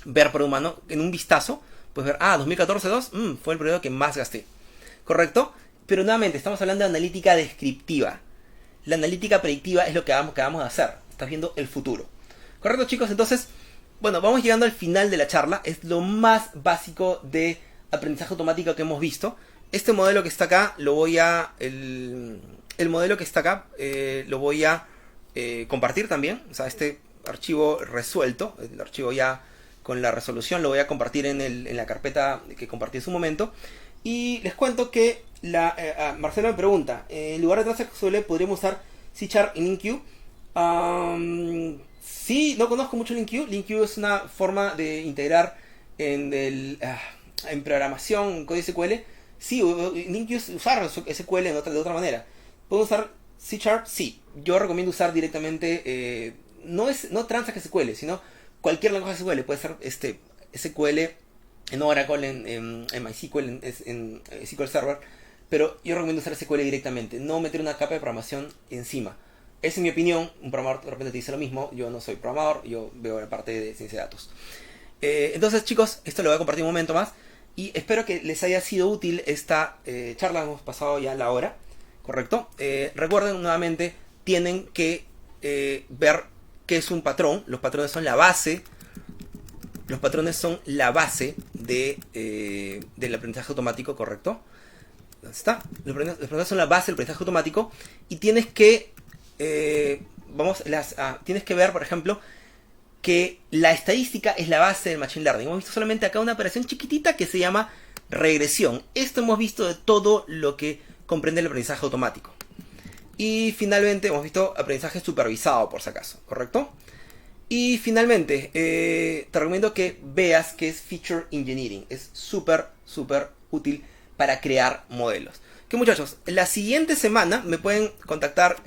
Ver por humano en un vistazo. Pues ver, 2014-2 fue el periodo que más gasté. ¿Correcto? Pero nuevamente, estamos hablando de analítica descriptiva. La analítica predictiva es lo que acabamos de hacer. Estás viendo el futuro. ¿Correcto, chicos? Entonces, bueno, vamos llegando al final de la charla. Es lo más básico de aprendizaje automático que hemos visto. Este modelo que está acá, lo voy a... El modelo que está acá, lo voy a compartir también. O sea, este archivo resuelto, el archivo ya con la resolución, lo voy a compartir en la carpeta que compartí en su momento. Y les cuento que Marcelo me pregunta, en lugar de Transact SQL, ¿podríamos usar C# en LinQ? Sí, no conozco mucho LinQ. LinQ es una forma de integrar en programación, en código SQL. Sí, LinQ es usar SQL de otra manera. ¿Puedo usar C#? Sí. Yo recomiendo usar directamente, no Transact SQL, sino cualquier lenguaje SQL. Puede ser SQL en Oracle, en MySQL, en SQL Server. Pero yo recomiendo usar SQL directamente, no meter una capa de programación encima. Esa es mi opinión. Un programador de repente te dice lo mismo. Yo no soy programador, yo veo la parte de ciencia de datos. Entonces, chicos, esto lo voy a compartir un momento más. Y espero que les haya sido útil esta charla. Hemos pasado ya la hora, ¿correcto? Recuerden nuevamente, tienen que ver qué es un patrón. Los patrones son la base. Los patrones son la base del aprendizaje automático, ¿correcto? ¿Dónde está? Los patrones son la base del aprendizaje automático. Y tienes que tienes que ver, por ejemplo, que la estadística es la base del Machine Learning. Hemos visto solamente acá una operación chiquitita que se llama regresión. Esto hemos visto de todo lo que comprende el aprendizaje automático. Y finalmente hemos visto aprendizaje supervisado, por si acaso, ¿correcto? Y finalmente, te recomiendo que veas qué es Feature Engineering. Es súper, súper útil para crear modelos. Que muchachos, la siguiente semana me pueden contactar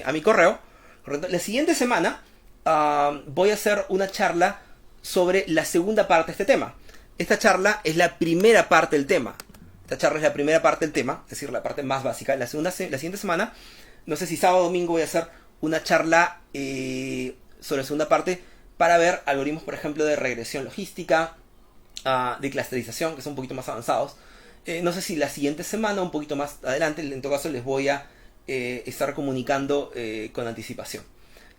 a mi correo, ¿correcto? La siguiente semana voy a hacer una charla sobre la segunda parte de este tema. Esta charla es la primera parte del tema. Esta charla es la primera parte del tema, es decir, la parte más básica. La siguiente semana, no sé si sábado o domingo, voy a hacer una charla sobre la segunda parte para ver algoritmos, por ejemplo, de regresión logística, de clusterización, que son un poquito más avanzados. No sé si la siguiente semana, un poquito más adelante, en todo caso les voy a estar comunicando con anticipación.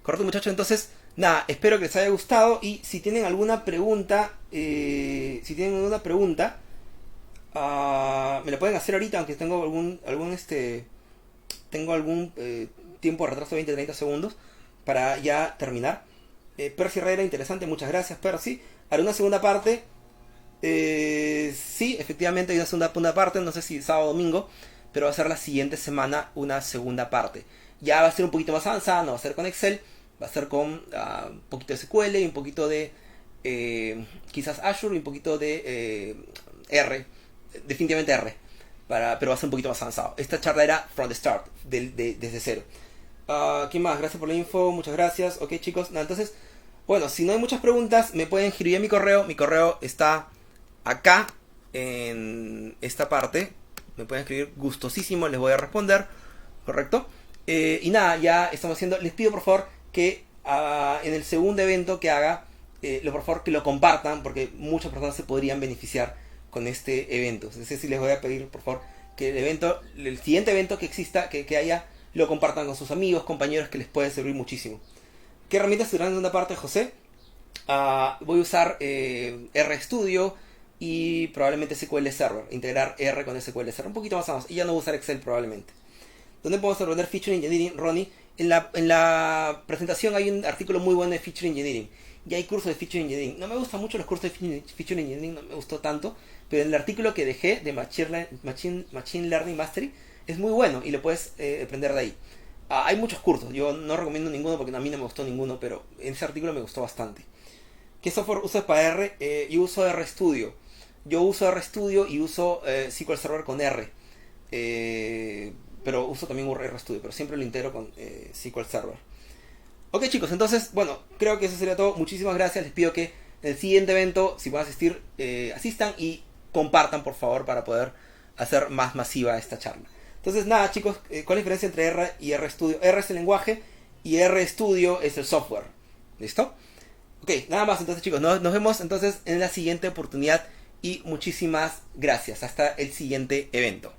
¿Correcto, muchachos? Entonces, nada, espero que les haya gustado y si tienen alguna pregunta, me la pueden hacer ahorita, aunque tengo algún tiempo de retraso de 20-30 segundos para ya terminar. Percy Herrera, interesante, muchas gracias, Percy. Haré una segunda parte. Sí, efectivamente hay una segunda parte, no sé si sábado o domingo, pero va a ser la siguiente semana una segunda parte. Ya va a ser un poquito más avanzada, no va a ser con Excel, va a ser con un poquito de SQL y un poquito de quizás Azure y un poquito de R, definitivamente R, pero va a ser un poquito más avanzado. Esta charla era from the start, desde cero. ¿Qué más? Gracias por la info, muchas gracias. Ok, chicos, entonces, bueno, si no hay muchas preguntas, me pueden escribir a mi correo. Mi correo está acá, en esta parte. Me pueden escribir, gustosísimo, les voy a responder. ¿Correcto? Y nada, ya estamos haciendo. Les pido por favor que en el segundo evento que haga, por favor que lo compartan, porque muchas personas se podrían beneficiar con este evento. Es decir, les voy a pedir por favor que el siguiente evento que exista, que haya, lo compartan con sus amigos, compañeros, que les puede servir muchísimo. ¿Qué herramientas tendrán en una parte, José? Voy a usar RStudio y probablemente SQL Server. Integrar R con SQL Server. Un poquito más avanzado. Y ya no voy a usar Excel probablemente. ¿Dónde podemos aprender Feature Engineering, Ronnie? En la presentación hay un artículo muy bueno de Feature Engineering. Y hay cursos de Feature Engineering. No me gustan mucho los cursos de Feature Engineering, no me gustó tanto. Pero en el artículo que dejé de Machine Learning Mastery es muy bueno y lo puedes aprender de ahí. Hay muchos cursos, yo no recomiendo ninguno porque a mí no me gustó ninguno, pero en ese artículo me gustó bastante. ¿Qué software usas para R? Yo uso RStudio. Yo uso RStudio y uso SQL Server con R. Pero uso también RStudio, pero siempre lo integro con SQL Server. Ok, chicos, entonces, bueno, creo que eso sería todo. Muchísimas gracias. Les pido que en el siguiente evento, si pueden asistir, asistan y compartan, por favor, para poder hacer más masiva esta charla. Entonces, nada, chicos, ¿cuál es la diferencia entre R y RStudio? R es el lenguaje y RStudio es el software. ¿Listo? Ok, nada más. Entonces, chicos, nos vemos entonces en la siguiente oportunidad y muchísimas gracias. Hasta el siguiente evento.